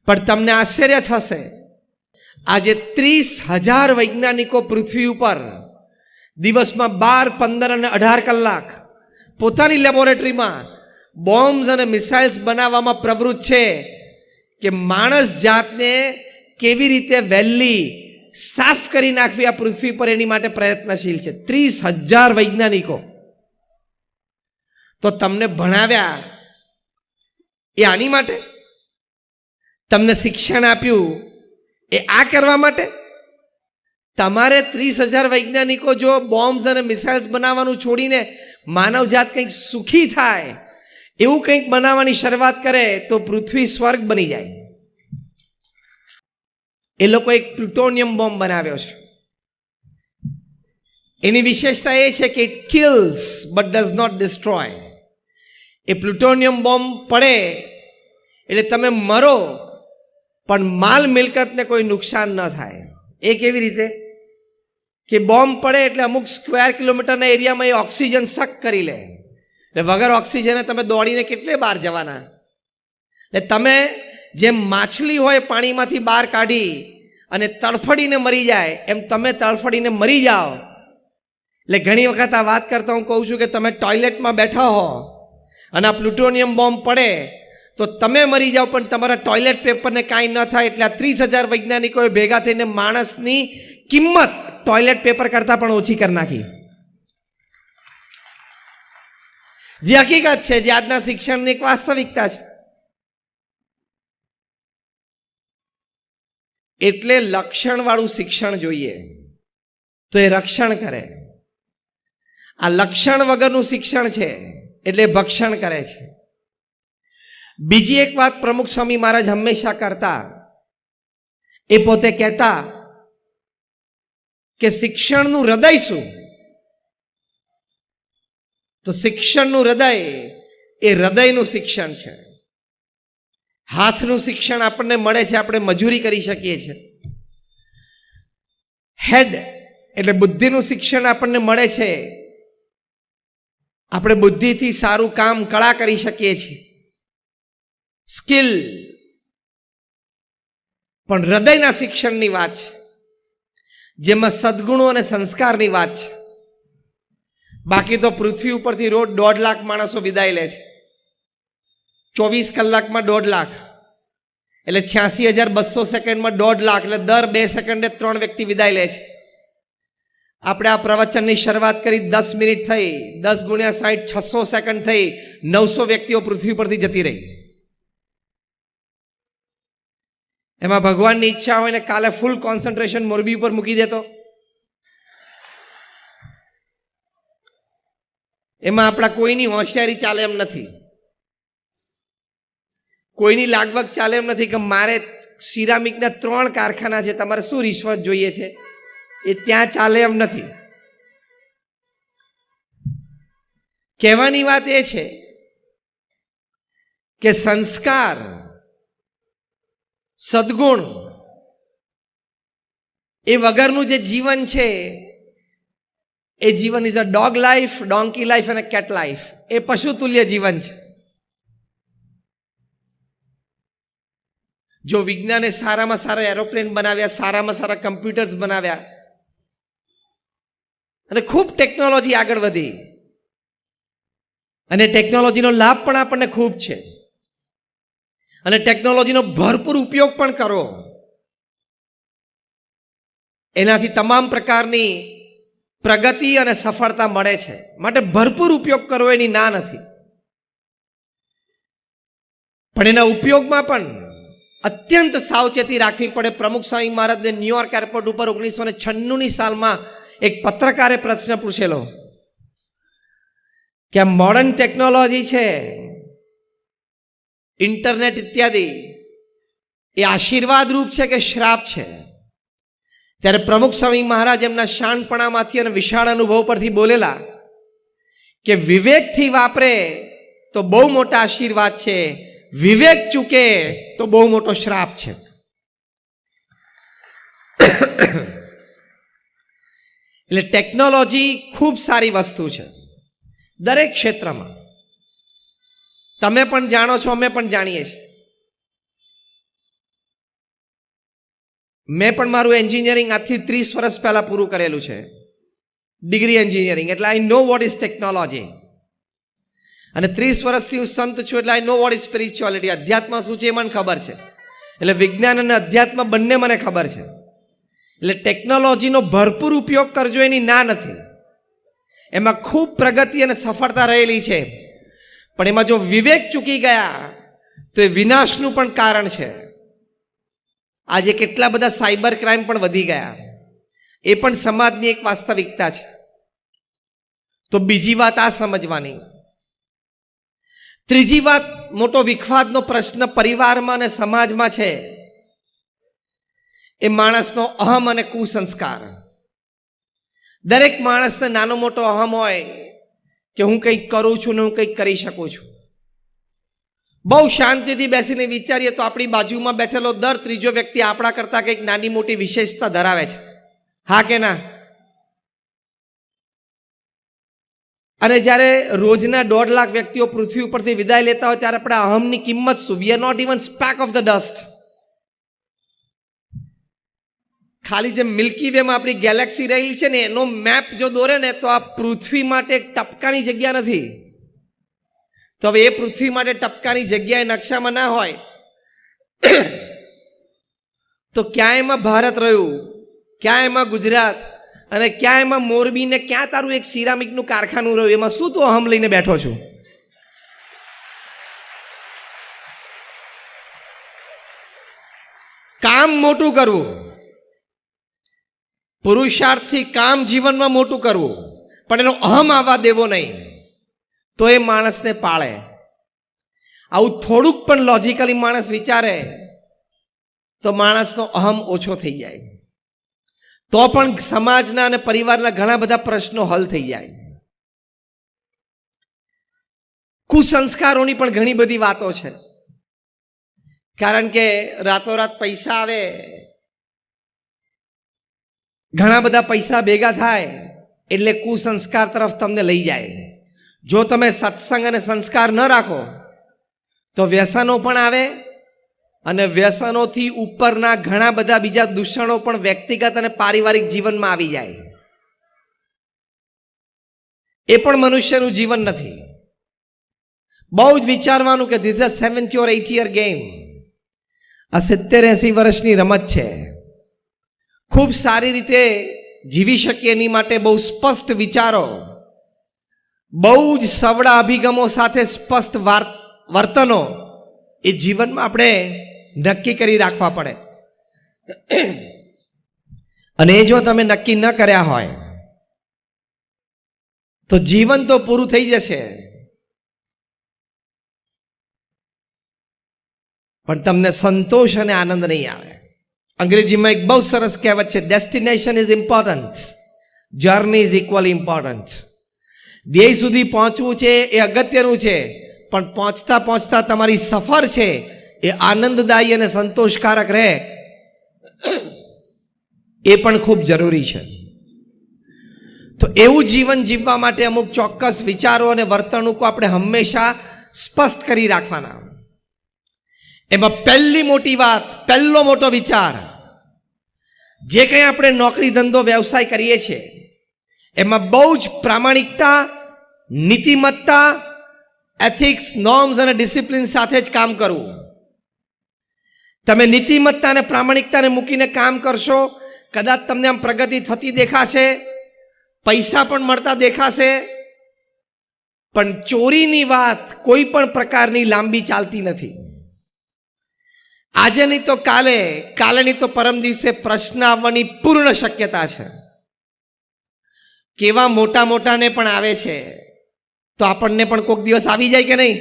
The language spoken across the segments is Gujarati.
પણ તમને આશ્ચર્ય થશે, આજે 30,000 વૈજ્ઞાનિકો પૃથ્વી ઉપર દિવસમાં 12, 15 અને 18 કલાક પોતાની લેબોરેટરીમાં બોમ્બ્સ અને મિસાઇલ્સ બનાવવામાં પ્રવૃત્ત છે કે માણસ જાતને કેવી રીતે વહેલી સાફ કરી નાખવી આ પૃથ્વી પર, એની માટે પ્રયત્નશીલ છે 30,000 વૈજ્ઞાનિકો. તો તમને ભણાવ્યા એ આની માટે, તમને શિક્ષણ આપ્યું એ આ કરવા માટે. તમારે 30,000 વૈજ્ઞાનિકો જો બોમ્બ્સ અને મિસાઇલ્સ બનાવવાનું છોડીને માનવજાત કંઈક સુખી થાય એવું કંઈક બનાવવાની શરૂઆત કરે તો પૃથ્વી સ્વર્ગ બની જાય. એ લોકો એક પ્લુટોનિયમ બોમ્બ બનાવ્યો છે. એની વિશેષતા એ છે કે it kills but does not destroy. એ પ્લુટોનિયમ બોમ્બ પડે એટલે તમે મરો પણ માલ મિલકતને કોઈ નુકસાન ન થાય. એ કેવી રીતે કે બોમ્બ પડે એટલે અમુક સ્ક્વેર કિલોમીટરના એરિયામાં એ ઓક્સિજન સક કરી લે. એટલે વગર ઓક્સિજને તમે દોડીને કેટલે બહાર જવાના. એટલે તમે જેમ માછલી હોય પાણીમાંથી બહાર કાઢી અને તડફડીને મરી જાય એમ તમે તડફડીને મરી જાઓ. એટલે ઘણી વખત આ વાત કરતા હું કહું છું કે તમે ટોયલેટમાં બેઠા હો અને આ પ્લુટોનિયમ બોમ્બ પડે તો તમે મરી જાઓ પણ તમારા ટોયલેટ પેપરને કાંઈ ન થાય. એટલે આ 30,000 વૈજ્ઞાનિકોએ ભેગા થઈને માણસની કિંમત ટોયલેટ પેપર કરતાં પણ ઓછી કરી નાખી. જે હકીકત છે, જે આજના શિક્ષણની એક વાસ્તવિકતા છે. એટલે લક્ષણવાળું શિક્ષણ જોઈએ તો એ રક્ષણ કરે. આ લક્ષણ વગરનું શિક્ષણ છે એટલે ભક્ષણ કરે છે. બીજી એક વાત પ્રમુખ સ્વામી મહારાજ હંમેશા કરતા, એ પોતે કહેતા કે શિક્ષણનું હૃદય શું? તો શિક્ષણનું હૃદય એ હૃદયનું શિક્ષણ છે. હાથનું શિક્ષણ આપણને મળે છે, આપણે મજૂરી કરી શકીએ છીએ. હેડ એટલે બુદ્ધિનું શિક્ષણ આપણને મળે છે, આપણે બુદ્ધિથી સારું કામ કળા કરી શકીએ છીએ. સ્કિલ. પણ હૃદયના શિક્ષણની વાત છે જેમાં સદગુણો અને સંસ્કારની વાત છે. બાકી તો પૃથ્વી ઉપરથી રોજ 1.5 લાખ માણસો વિદાય લે છે. 24 કલાકમાં 1.5 લાખ એટલે 86,200 સેકન્ડમાં 1.5 લાખ એટલે દર 2 સેકન્ડે 3 વ્યક્તિ વિદાય લે છે. આપણે આ પ્રવચનની શરૂઆત કરી 10 મિનિટ થઈ, 10 ગુણ્યા 60 600 સેકન્ડ થઈ, 900 વ્યક્તિઓ પૃથ્વી પરથી જતી રહી. એમાં ભગવાનની ઈચ્છા હોય ને કાલે ફૂલ કોન્સન્ટ્રેશન મોરબી ઉપર મૂકી દેતો, એમાં આપણા કોઈની હોશિયારી ચાલે એમ નથી, કોઈની લાગવગ ચાલે એમ નથી કે મારે સિરામિકના 3 કારખાના છે, તમારે શું રિશ્વત જોઈએ છે, એ ત્યાં ચાલે એમ નથી. કહેવાની વાત એ છે કે સંસ્કાર, સદગુણ એ વગરનું જે જીવન છે એ જીવન is a dog life, donkey life અને કેટ લાઈફ. એ પશુ તુલ્ય જીવન છે. જો વિજ્ઞાને સારામાં સારા એરોપ્લેન બનાવ્યા, સારામાં સારા કમ્પ્યુટર્સ બનાવ્યા અને ખૂબ ટેકનોલોજી આગળ વધી અને ટેકનોલોજીનો લાભ પણ આપણને ખૂબ છે અને ટેકનોલોજીનો ભરપૂર ઉપયોગ પણ કરો, એનાથી તમામ પ્રકારની પ્રગતિ અને સફળતા મળે છે. માટે ભરપૂર ઉપયોગ કરવો એની ના નથી, પણ એના ઉપયોગમાં પણ અત્યંત સાવચેતી રાખવી પડે. પ્રમુખ સ્વામી મહારાજને ન્યુયોર્ક એરપોર્ટ ઉપર 1996ની સાલમાં એક પત્રકારે પ્રશ્ન પૂછેલો કે આ મોડર્ન ટેકનોલોજી છે, ઇન્ટરનેટ ઇત્યાદિ, એ આશીર્વાદ રૂપ છે કે શ્રાપ છે? ત્યારે પ્રમુખ સ્વામી મહારાજ એમના શાણપણામાંથી અને વિશાળ અનુભવ પરથી બોલેલા કે વિવેકથી વાપરે તો બહુ મોટા આશીર્વાદ છે, વિવેક ચૂકે તો બહુ મોટો શ્રાપ છે. એટલે ટેકનોલોજી ખૂબ સારી વસ્તુ છે દરેક ક્ષેત્રમાં. તમે પણ જાણો છો, અમે પણ જાણીએ છીએ. મેં પણ મારું એન્જિનિયરિંગ આજથી 30 વર્ષ પહેલાં પૂરું કરેલું છે, ડિગ્રી એન્જિનિયરિંગ, એટલે આઈ નો વોટ ઇઝ ટેકનોલોજી. અને 30 વર્ષથી હું સંત છું એટલે આઈ નો વોટ ઇઝ સ્પિરિચ્યુઆલિટી. અધ્યાત્મ શું છે એ મને ખબર છે. એટલે વિજ્ઞાન અને અધ્યાત્મ બંને મને ખબર છે. એટલે ટેકનોલોજીનો ભરપૂર ઉપયોગ કરજો એની ના નથી, એમાં ખૂબ પ્રગતિ અને સફળતા રહેલી છે. પણ એમાં જો વિવેક ચૂકી ગયા તો એ વિનાશનું પણ કારણ છે. આજે કેટલા બધા સાયબર ક્રાઇમ પણ વધી ગયા, એ પણ સમાજની એક વાસ્તવિકતા છે. તો બીજી વાત આ સમજવાની. ત્રીજી વાત, મોટો વિખવાદનો પ્રશ્ન પરિવારમાં અને સમાજમાં છે એ માણસનો અહમ અને કુસંસ્કાર. દરેક માણસને નાનો મોટો અહમ હોય કે હું કંઈક કરું છું ને હું કંઈક કરી શકું છું. બહુ શાંતિથી બેસીને વિચારીએ તો આપણી બાજુમાં બેઠેલો દર ત્રીજો વ્યક્તિ આપણા કરતાં કંઈક નાની મોટી વિશેષતા ધરાવે છે, હા કે ના? અને જ્યારે રોજના 1.5 લાખ વ્યક્તિઓ પૃથ્વી ઉપરથી વિદાય લેતા હોય ત્યારે આપણા અહમની કિંમત શું? We are not even speck of the dust. ખાલી જે મિલ્કી વેમાં આપણી ગેલેક્સી રહેલી છે ને એનો મેપ જો દોરે ને તો આ પૃથ્વી માટે એક ટપકાની જગ્યા નથી. તો હવે એ પૃથ્વી માટે ટપકાની જગ્યા નકશામાં ના હોય તો ક્યાં એમાં ભારત રહ્યું, ક્યાં એમાં ગુજરાત, અને ક્યાં એમાં મોરબી, ને ક્યાં તારું એક સિરામિકનું કારખાનું રહ્યું? એમાં શું તું અહમ લઈને બેઠો છું? કામ મોટું કરવું, પુરુષાર્થથી કામ જીવનમાં મોટું કરવું, પણ એનો અહમ આવવા દેવો નહીં, તો એ માણસને પાળે. આવું થોડુંક પણ લોજિકલી માણસ વિચારે તો માણસનો અહમ ઓછો થઈ જાય, તો પણ સમાજના અને પરિવારના ઘણા બધા પ્રશ્નો હલ થઈ જાય. કુસંસ્કારોની પણ ઘણી બધી વાતો છે, કારણ કે રાતોરાત પૈસા આવે, ઘણા બધા પૈસા ભેગા થાય એટલે કુસંસ્કાર તરફ તમને લઈ જાય. જો તમે સત્સંગ અને સંસ્કાર ન રાખો તો વ્યસનો પણ આવે, અને વ્યસનોથી ઉપરના ઘણા બધા બીજા દૂષણો પણ વ્યક્તિગત અને પારિવારિક જીવનમાં આવી જાય. એ પણ મનુષ્યનું જીવન નથી. બહુ જ વિચારવાનું કે this is 70 or 80 year game. આ 70-80 વર્ષની રમત છે. ખૂબ સારી રીતે જીવી શકીએ એની માટે બહુ સ્પષ્ટ વિચારો, બહુ જ સવડા અભિગમો સાથે સ્પષ્ટ વર્તનો એ જીવનમાં આપણે નક્કી કરી રાખવા પડે. અને એ જો તમે નક્કી ન કર્યા હોય તો જીવન તો પૂરું થઈ જશે, પણ તમને સંતોષ અને આનંદ નહીં આવે. અંગ્રેજીમાં એક બહુ સરસ કહેવત છે, destination is important, journey is equally important. ધ્યેય સુધી પહોંચવું છે એ અગત્યનું છે, પણ પહોંચતા પહોંચતા તમારી સફર છે એ આનંદદાયી અને સંતોષકારક રહે એ પણ ખૂબ જરૂરી છે. તો એવું જીવન જીવવા માટે અમુક ચોક્કસ વિચારો અને વર્તણૂકો આપણે હંમેશા સ્પષ્ટ કરી રાખવાના. એમાં પહેલી મોટી વાત, પહેલો મોટો વિચાર, જે કંઈ આપણે નોકરી ધંધો વ્યવસાય કરીએ છીએ એમાં બહુ જ પ્રામાણિકતા, નીતિમત્તા, એથિક્સ, નોર્મ્સ અને ડિસિપ્લિન સાથે જ કામ કરવું. તમે નીતિમત્તા અને પ્રામાણિકતાને મૂકીને કામ કરશો, કદાચ તમને આમ પ્રગતિ થતી દેખાશે, પૈસા પણ મળતા દેખાશે, પણ ચોરીની વાત કોઈ પણ પ્રકારની લાંબી ચાલતી નથી. આજે નહીં તો કાલે, કાલે નહીં તો પરમ દિવસે પ્રશ્ન આવવાની પૂર્ણ શક્યતા છે. કેવા મોટા મોટાને પણ આવે છે તો આપણને પણ કોઈક દિવસ આવી જાય કે નહીં?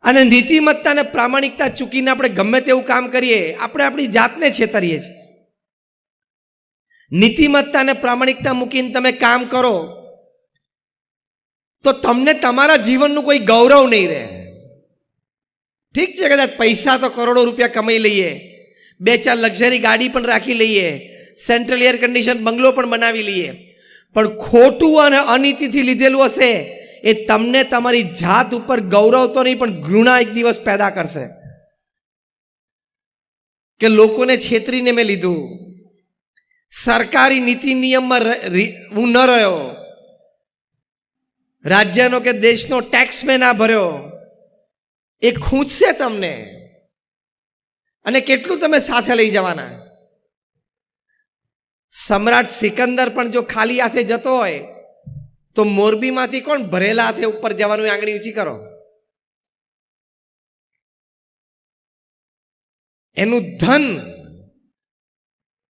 અને નીતિમત્તા અને પ્રામાણિકતા ચૂકીને આપણે ગમે તેવું કામ કરીએ, આપણે આપણી જાતને છેતરીએ છીએ. નીતિમત્તા અને પ્રામાણિકતા મૂકીને તમે કામ કરો તો તમને તમારા જીવનનું કોઈ ગૌરવ નહીં રહે. ઠીક છે, કદાચ પૈસા તો કરોડો રૂપિયા કમાઈ લઈએ, 2-4 લક્ઝરી ગાડી પણ રાખી લઈએ, સેન્ટ્રલ એર કન્ડિશન બંગલો પણ બનાવી લઈએ, પણ ખોટું અને અનીતિથી લીધેલું હશે એ તમને તમારી જાત ઉપર ગૌરવ તો નહીં પણ ઘૃણા એક દિવસ પેદા કરશે. કે લોકોને છેતરીને મેં લીધું, સરકારી નીતિ નિયમમાં હું ન રહ્યો, રાજ્યનો કે દેશનો ટેક્સ મેં ના ભર્યો, એ ખૂંચશે તમને. અને કેટલું તમે સાથે લઈ જવાના? સમ્રાટ સિકંદર પણ જો ખાલી હાથે જતો હોય તો મોરબીમાંથી કોણ ભરેલા હાથે ઉપર જવાનું? આંગળી ઊંચી કરો. એનું ધન,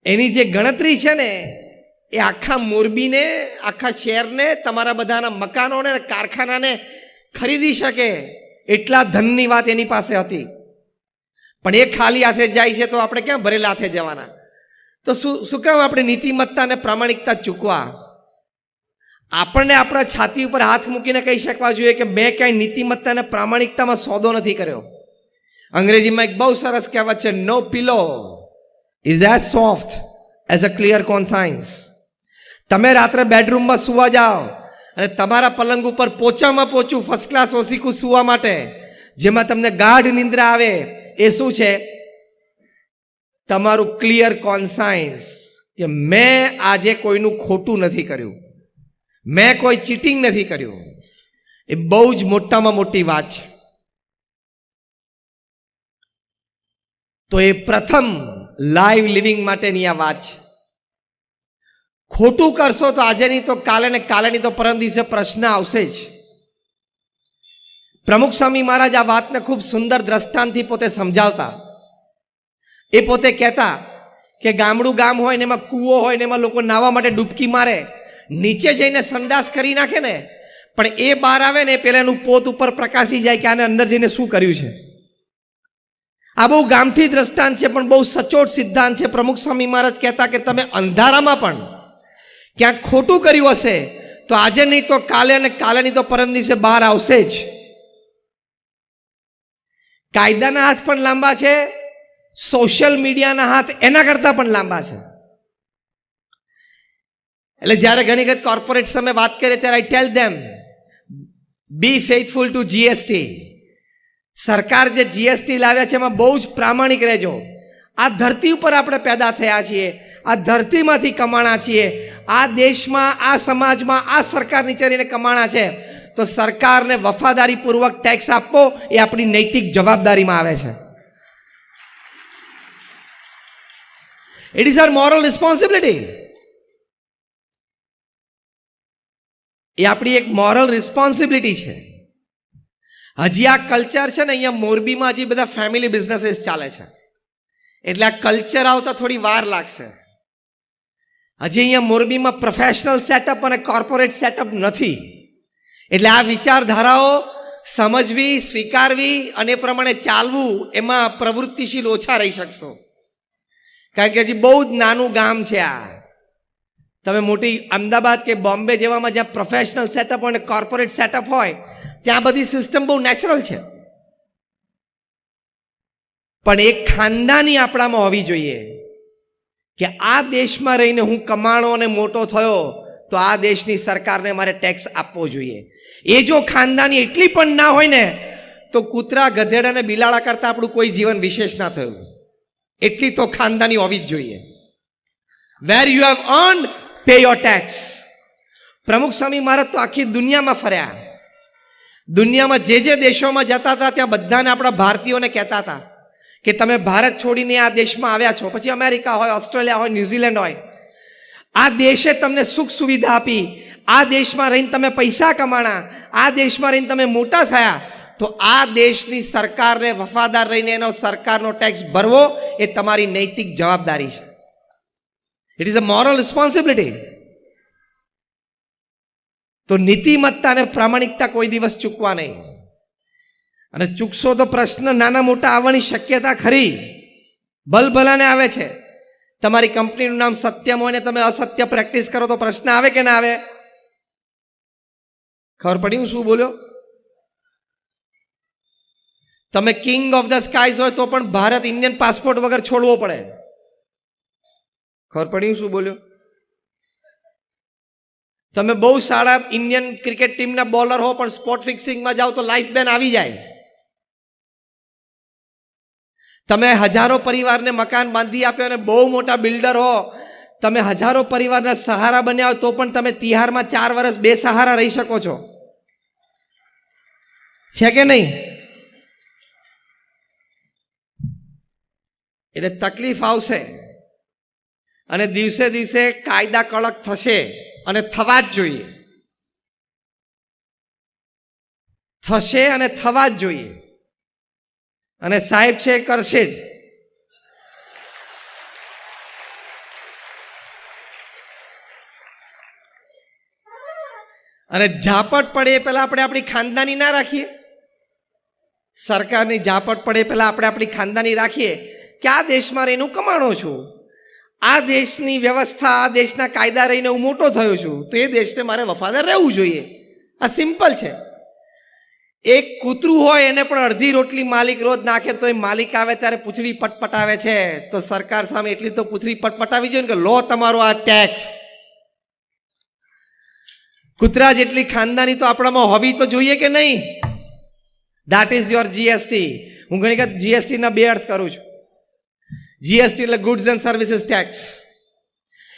એની જે ગણતરી છે ને, એ આખા મોરબીને, આખા શહેરને, તમારા બધાના મકાનોને, કારખાનાને ખરીદી શકે એટલા ધનની વાત એની પાસે હતી. પણ એ ખાલી હાથે જાય છે તો આપણે ક્યાં ભરેલા હાથે જવાના? તો શું કામ આપણે નીતિમત્તા અને પ્રામાણિકતા ચૂકવા? આપણને આપણા છાતી ઉપર હાથ મૂકીને કહી શકવા જોઈએ કે મેં ક્યાંય નીતિમત્તા અને પ્રામાણિકતામાં સોદો નથી કર્યો. અંગ્રેજીમાં એક બહુ સરસ કહેવત છે, no pillow is as soft as a clear conscience. તમે રાત્રે બેડરૂમમાં સુવા જાઓ અને તમારા પલંગ ઉપર પોચામાં પોચું ફર્સ્ટ ક્લાસ ઓસીકું સુવા માટે, જેમાં તમને ગાઢ નિંદ્રા આવે, એ શું છે? તમારું ક્લિયર કોન્સાયન્સ કે મેં આજે કોઈનું ખોટું નથી કર્યું, મેં કોઈ ચીટિંગ નથી કર્યું. એ બહુ જ મોટામાં મોટી વાત છે. તો એ પ્રથમ લાઈવ લિવિંગ માટેની આ વાત છે. ખોટું કરશો તો આજે નહીં તો કાલે, ને કાલે નહીં તો પરમ દિવસે પ્રશ્ન આવશે જ. પ્રમુખ સ્વામી મહારાજ આ વાતને ખૂબ સુંદર દ્રષ્ટાંતથી પોતે સમજાવતા. એ પોતે કહેતા કે ગામડું ગામ હોય ને એમાં કૂવો હોય ને એમાં લોકો નાહવા માટે ડૂબકી મારે, નીચે જઈને સંડાસ કરી નાખે ને, પણ એ બહાર આવે ને પેલા એનું પોત ઉપર પ્રકાશી જાય કે આને અંદર જઈને શું કર્યું છે. આ બહુ ગામઠી દ્રષ્ટાંત છે પણ બહુ સચોટ સિદ્ધાંત છે. પ્રમુખ સ્વામી મહારાજ કહેતા કે તમે અંધારામાં પણ ક્યાંક ખોટું કર્યું હશે તો આજે નહીં તો કાલે, અને કાલે નહીં તો પરમ દિવસે બહાર આવશે જ. કાયદાના હાથ પણ લાંબા છે, સોશિયલ મીડિયાના હાથ એના કરતા પણ લાંબા છે. એટલે જ્યારે ઘણી વખત કોર્પોરેટ સામે વાત કરે ત્યારે આઈ ટેલ ધેમ, બી ફેithful ટુ જીએસટી. સરકાર જે જીએસટી લાવ્યા છે એમાં બહુ જ પ્રામાણિક રહેજો. આ ધરતી ઉપર આપણે પેદા થયા છીએ, આ ધરતીમાંથી કમાણા છીએ, આ દેશમાં, આ સમાજમાં, આ સરકાર નીચે રહીને કમાણા છે, તો સરકારને વફાદારીપૂર્વક ટેક્સ આપવો એ આપણી નૈતિક જવાબદારીમાં આવે છે. It is our moral responsibility. એ આપણી એક મોરલ રિસ્પોન્સિબિલિટી છે. હજી આ કલ્ચર છે ને, અહીંયા મોરબીમાં હજી બધા ફેમિલી બિઝનેસીસ ચાલે છે, એટલે આ કલ્ચર આવતા થોડી વાર લાગશે. હજી અહીંયા મોરબીમાં પ્રોફેશનલ સેટઅપ અને કોર્પોરેટ સેટઅપ નથી. એટલે આ વિચારધારાઓ સમજવી, સ્વીકારવી અને એ પ્રમાણે ચાલવું, એમાં પ્રવૃત્તિશીલ ઓછા રહી શકશો. કારણ કે હજી બહુ જ નાનું ગામ છે આ. તમે મોટી અમદાવાદ કે બોમ્બે જેવામાં જ્યાં પ્રોફેશનલ સેટઅપ હોય અને કોર્પોરેટ સેટઅપ હોય, ત્યાં બધી સિસ્ટમ બહુ નેચરલ છે. પણ એક ખાનદાની આપણામાં હોવી જોઈએ કે આ દેશમાં રહીને હું કમાણો અને મોટો થયો તો આ દેશની સરકારને મારે ટેક્સ આપવો જોઈએ. એ જો ખાનદાની એટલી પણ ના હોય ને તો કૂતરા, ગધેડા અને બિલાડા કરતા આપણું કોઈ જીવન વિશેષ ના થયું. એટલી તો ખાનદાની હોવી જ જોઈએ. Where you have earned, pay your tax. Pramukh Swami મહારાજ તો આખી દુનિયામાં ફર્યા. દુનિયામાં જે દેશોમાં જતા હતા ત્યાં બધાને આપણા ભારતીયોને કહેતા હતા કે તમે ભારત છોડીને આ દેશમાં આવ્યા છો, પછી અમેરિકા હોય, ઓસ્ટ્રેલિયા હોય, ન્યુઝીલેન્ડ હોય, આ દેશે તમને સુખ સુવિધા આપી, આ દેશમાં રહીને તમે પૈસા કમાણા, આ દેશમાં રહીને તમે મોટા થયા, તો આ દેશની સરકારને વફાદાર રહીને એનો સરકારનો ટેક્સ ભરવો એ તમારી નૈતિક જવાબદારી છે. It is a moral responsibility. તો નીતિમત્તા અને પ્રામાણિકતા કોઈ દિવસ ચૂકવા નહીં. અને ચૂકશો તો પ્રશ્ન નાના મોટા આવવાની શક્યતા ખરી, ભલભલાને આવે છે. તમારી કંપનીનું નામ સત્યમ હોય ને તમે અસત્ય પ્રેક્ટિસ કરો તો પ્રશ્ન આવે કે ના આવે? ખબર પડી હું શું બોલ્યો? તમે કિંગ ઓફ ધ સ્કાઈઝ હોય તો પણ ભારત ઇન્ડિયન પાસપોર્ટ વગર છોડવો પડે. ખબર પડી હું શું બોલ્યો? તમે બહુ સારા ઇન્ડિયન ક્રિકેટ ટીમના બોલર હો પણ સ્પોટ ફિક્સિંગમાં જાઓ તો લાઈફ બેન આવી જાય. તમે હજારો પરિવારને મકાન બાંધી આપ્યો અને બહુ મોટા બિલ્ડર હો, તમે હજારો પરિવારના સહારા બન્યા હો, તો પણ તમે તિહારમાં 4 વર્ષ બેસહારા રહી શકો છો, છે કે નહીં? એટલે તકલીફ આવશે અને દિવસે દિવસે કાયદા કડક થશે અને થવા જ જોઈએ, થશે અને થવા જ જોઈએ. અને સાહેબ છે કરશે જ. અને ઝાપટ પડે એ પહેલા આપણે આપણી ખાનદાની ના રાખીએ, સરકારની ઝાપટ પડે પહેલા આપણે આપણી ખાનદાની રાખીએ કે આ દેશમાં રહીને હું કમાણો છું, આ દેશની વ્યવસ્થા, આ દેશના કાયદા રહીને હું મોટો થયો છું, તો એ દેશને મારે વફાદાર રહેવું જોઈએ. આ સિમ્પલ છે. એક કૂતરું હોય એને પણ અડધી રોટલી માલિક રોજ નાખે તો એ માલિક આવે ત્યારે પૂંછડી પટપટાવે છે, તો સરકાર સામે એટલી તો પૂંછડી પટપટાવી જોઈએ કે લો તમારો આ ટેક્સ. કૂતરા જેટલી ખાનદાની તો આપણામાં હોવી તો જોઈએ કે નહીં? That is your GST. હું ઘણી વખત જીએસટી ના 2 અર્થ કરું છું. જીએસટી એટલે ગુડ્સ એન્ડ સર્વિસીસ ટેક્સ.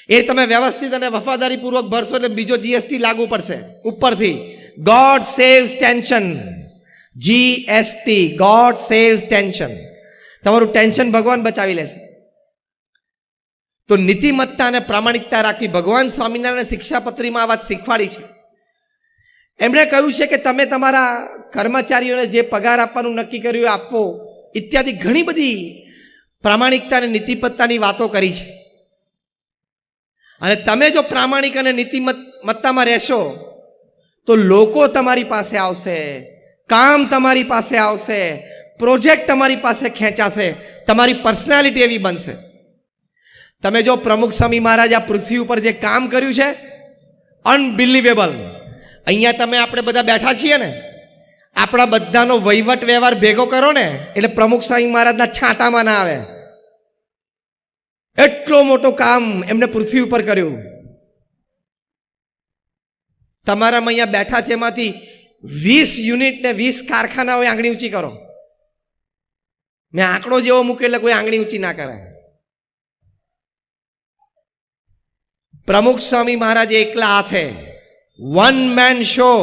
એ તમે વ્યવસ્થિત અને વફાદારીપૂર્વક ભરશો એટલે બીજો જીએસટી લાગુ પડશે ઉપરથી. God saves tension. GST, God saves tension. તમારું ટેન્શન ભગવાન બચાવી લેશે. તો નીતિમત્તા અને પ્રામાણિકતા રાખવી. ભગવાન સ્વામિનારાયણ શિક્ષાપત્રીમાં આ વાત શીખવાડી છે. એમણે કહ્યું છે કે તમે તમારા કર્મચારીઓને જે પગાર આપવાનું નક્કી કર્યું આપવો ઇત્યાદિ ઘણી બધી પ્રામાણિકતા અને નીતિમત્તાની વાતો કરી છે. અને તમે જો પ્રામાણિક અને નીતિમત્તામાં રહેશો તો લોકો તમારી પાસે આવશે, કામ તમારી પાસે આવશે, પ્રોજેક્ટ તમારી પાસે ખેંચાશે, તમારી પર્સનાલિટી એવી બનશે. તમે જો પ્રમુખ સ્વામી મહારાજ આ પૃથ્વી ઉપર જે કામ કર્યું છે અનબિલીવેબલ. અહીંયા તમે આપણે બધા બેઠા છીએ ને, આપણા બધાનો વહીવટ વ્યવહાર ભેગો કરો ને એટલે પ્રમુખ સ્વામી મહારાજના છાંટામાં ના આવે. એટલો મોટો કામ એમને પૃથ્વી ઉપર કર્યું. તમારામાં અહીંયા બેઠા છે એમાંથી 20 યુનિટ ને 20 કારખાનાઓ આંગળી ઊંચી કરો. મેં આંકડો જેવો મૂક્યો એટલે કોઈ આંગળી ઊંચી ના કરે. પ્રમુખ સ્વામી મહારાજે એકલા હાથે one man show.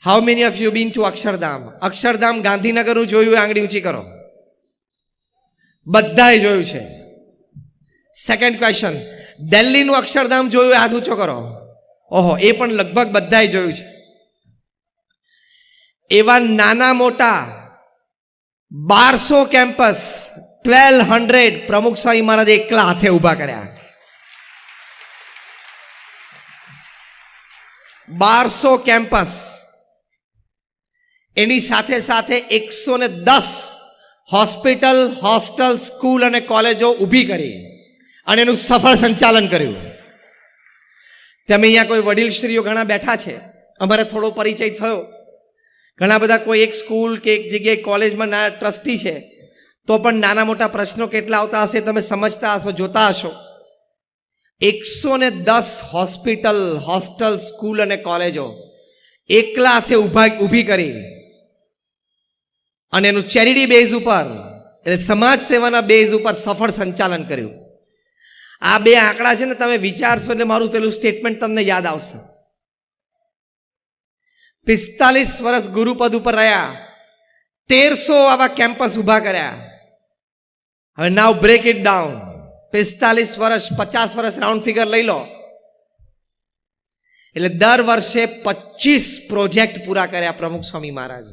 How many of you been to Akshardham? Akshardham ગાંધીનગરનું જોયું? આંગળી ઊંચી કરો. બધાએ જોયું છે. સેકન્ડ ક્વેશ્ચન, દિલ્હીનું અક્ષરધામ જોયું? હાથ ઊંચો કરો. ઓહો, એ પણ લગભગ બધાએ જોયું છે. એવા નાના મોટા 1200 કેમ્પસ, 1200 પ્રમુખ સ્વામી મહારાજે એકલા હાથે ઊભા કર્યા. 1200 કેમ્પસ. એની સાથે સાથે 110 હોસ્પિટલ, હોસ્ટેલ, સ્કૂલ અને કોલેજો ઊભી કરી અને એનું સફળ સંચાલન કર્યું. તમે અહીંયા કોઈ વડીલશ્રીઓ ઘણા બેઠા છે, અમારે થોડો પરિચય થયો. ઘણા બધા કોઈ એક સ્કૂલ કે એક જગ્યાએ કોલેજમાં ના ટ્રસ્ટી છે, તો પણ નાના મોટા પ્રશ્નો કેટલા આવતા હશે તમે સમજતા હશો, જોતા હશો. 110 હોસ્પિટલ, હોસ્ટેલ, સ્કૂલ અને કોલેજો એકલા હાથે ઊભી કરી અને એનું ચેરિટી બેઝ ઉપર એટલે સમાજ સેવાના બેઝ ઉપર સફળ સંચાલન કર્યું. આ 2 આંકડા છે ને, તમે વિચારશો એટલે મારું પેલું સ્ટેટમેન્ટ તમને યાદ આવશે. 45 વર્ષ ગુરુપદ ઉપર રહ્યા, 1300 આવા કેમ્પસ ઊભા કર્યા. હવે નાવ બ્રેક ઇટ ડાઉન. 45 વર્ષ, 50 વર્ષ રાઉન્ડ ફિગર લઈ લો એટલે દર વર્ષે 25 પ્રોજેક્ટ પૂરા કર્યા પ્રમુખ સ્વામી મહારાજ.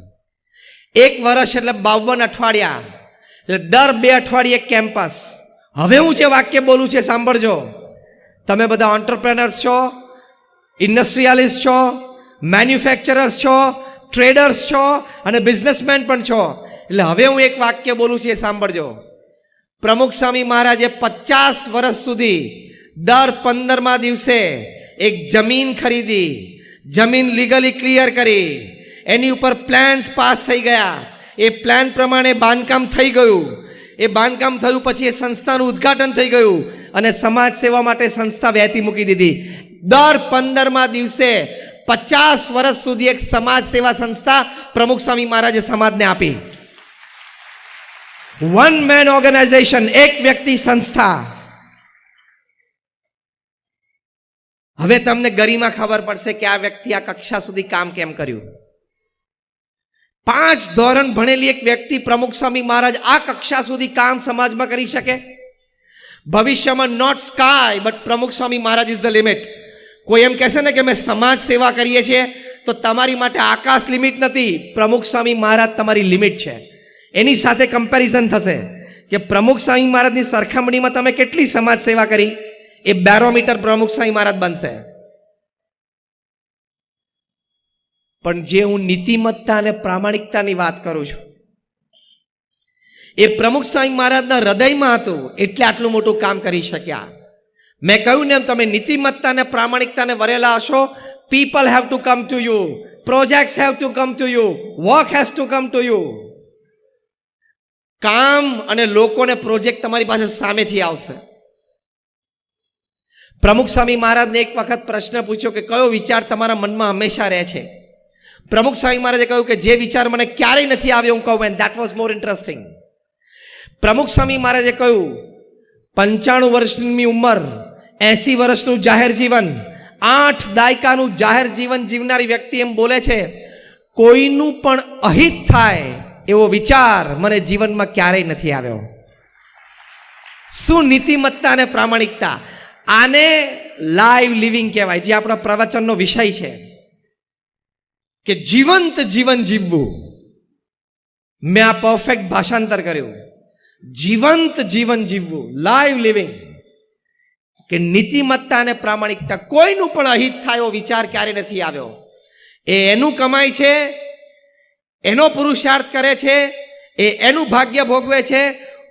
1 વર્ષ એટલે 52 અઠવાડિયા, એટલે દર 2 અઠવાડિયે કેમ્પસ. હવે હું જે વાક્ય બોલું છે સાંભળજો. તમે બધા એન્ટરપ્રેનર્સ છો, ઇન્ડસ્ટ્રીયાલિસ્ટ છો, મેન્યુફેક્ચરર્સ છો, ટ્રેડર્સ છો અને બિઝનેસમેન પણ છો. એટલે હવે હું એક વાક્ય બોલું છું એ સાંભળજો. પ્રમુખ સ્વામી મહારાજે 50 વર્ષ સુધી દર 15મા દિવસે એક જમીન ખરીદી, જમીન લીગલી ક્લિયર કરી, એની ઉપર પ્લાન્સ પાસ થઈ ગયા, એ પ્લાન પ્રમાણે બાંધકામ થઈ ગયું. એ બાંધકામ થયું પછી એ સંસ્થાનું ઉદ્ઘાટન થઈ ગયું અને સમાજ સેવા માટે સંસ્થા વહેતી મૂકી દીધી. દર 15મા દિવસે 50 વર્ષ સુધી એક સમાજ સેવા સંસ્થા પ્રમુખ સ્વામી મહારાજે સમાજને આપી. વન મેન ઓર્ગેનાઇઝેશન, એક વ્યક્તિ સંસ્થા. હવે તમને ગરિમા ખબર પડશે કે આ વ્યક્તિ આ કક્ષા સુધી કામ કેમ કર્યું. 5 ધોરણ ભણેલી એક વ્યક્તિ પ્રમુખ સ્વામી મહારાજ આ કક્ષા સુધી કામ સમાજમાં કરી શકે. ભવિષ્યમાં નોટ સ્કાય બટ પ્રમુખ સ્વામી મહારાજ ઇઝ ધ લિમિટ. કોઈ એમ કહેશે ને કે અમે સમાજ સેવા કરીએ છીએ, તો તમારી માટે આકાશ લિમિટ નથી, પ્રમુખ સ્વામી મહારાજ તમારી લિમિટ છે. એની સાથે કમ્પેરિઝન થશે કે પ્રમુખ સ્વામી મહારાજની સરખામણીમાં તમે કેટલી સમાજ સેવા કરી, એ બેરોમીટર પ્રમુખ સ્વામી મહારાજ બનશે. પણ જે હું નીતિમત્તા અને પ્રામાણિકતાની વાત કરું છું, એ પ્રમુખ સ્વામી મહારાજના હૃદયમાં હતું, એટલે આટલું મોટું કામ કરી શક્યા. મેં કહ્યું ને એમ, તમે નીતિમત્તા અને પ્રામાણિકતાને વરેલા હશો. People have to come to you, projects have to come to you, work has to come to you. કામ અને લોકોને પ્રોજેક્ટ તમારી પાસે સામેથી આવશે. પ્રમુખ સ્વામી મહારાજને એક વખત પ્રશ્ન પૂછ્યો કે કયો વિચાર તમારા મનમાં હંમેશા રહે છે. પ્રમુખ સ્વામી મહારાજે કહ્યું કે જે વિચાર મને ક્યારેય નથી આવ્યો હું કહું, and that was more interesting. પ્રમુખ સ્વામી મહારાજે કહ્યું 95 વર્ષની ઉંમર, 80 વર્ષનું જાહેર જીવન, 8 દાયકાનું જાહેર જીવન જીવનારી વ્યક્તિ એમ બોલે છે, કોઈનું પણ અહિત થાય એવો વિચાર મને જીવનમાં ક્યારેય નથી આવ્યો. શું નીતિમત્તા અને પ્રામાણિકતા! આને લાઈવ લિવિંગ કહેવાય, જે આપણા પ્રવચનનો વિષય છે કે જીવંત જીવન જીવવું. મેં આ પરફેક્ટ ભાષાંતર કર્યું, જીવંત જીવન જીવવું, લાઈવ લિવિંગ. કે નીતિમત્તા અને પ્રામાણિકતા, કોઈનું પણ અહિત થાય એવો વિચાર ક્યારે નથી આવ્યો. એ એનું કમાય છે, એનો પુરુષાર્થ કરે છે, એ એનું ભાગ્ય ભોગવે છે.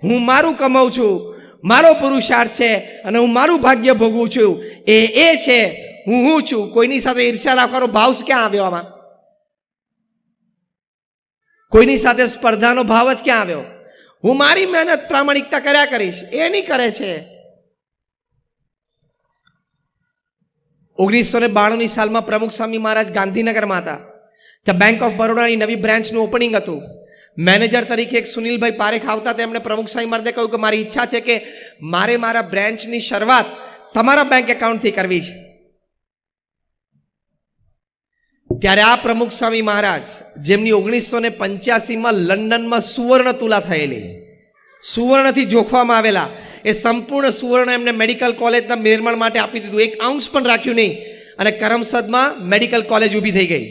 હું મારું કમાઉં છું, મારો પુરુષાર્થ છે, અને હું મારું ભાગ્ય ભોગવું છું. એ છે, હું છું. કોઈની સાથે ઈર્ષ્યા રાખવાનો ભાવ ક્યાં આવ્યો આમાં? કોઈની સાથે સ્પર્ધાનો ભાવ જ ક્યાં આવ્યો? હું મારી મહેનત પ્રામાણિકતા કર્યા કરીશ, એ નહીં કરે છે. 1992ની સાલમાં પ્રમુખ સ્વામી મહારાજ ગાંધીનગરમાં હતા. ત્યાં બેંક ઓફ બરોડાની નવી બ્રાન્ચનું ઓપનિંગ હતું. મેનેજર તરીકે એક સુનિલભાઈ પારેખ આવતા. તેમણે પ્રમુખ સ્વામી મહારાજે કહ્યું કે મારી ઈચ્છા છે કે મારે મારા બ્રાન્ચની શરૂઆત તમારા બેંક એકાઉન્ટથી કરવી છે. ત્યારે આ પ્રમુખ સ્વામી મહારાજ, જેમની 1985માં લંડનમાં સુવર્ણ તુલા થયેલી, સુવર્ણથી જોખવામાં આવેલા, એ સંપૂર્ણ સુવર્ણ એમને મેડિકલ કોલેજના નિર્માણ માટે આપી દીધું. 1 આઉન્સ પણ રાખ્યું નહીં, અને કરમસદમાં મેડિકલ કોલેજ ઊભી થઈ ગઈ.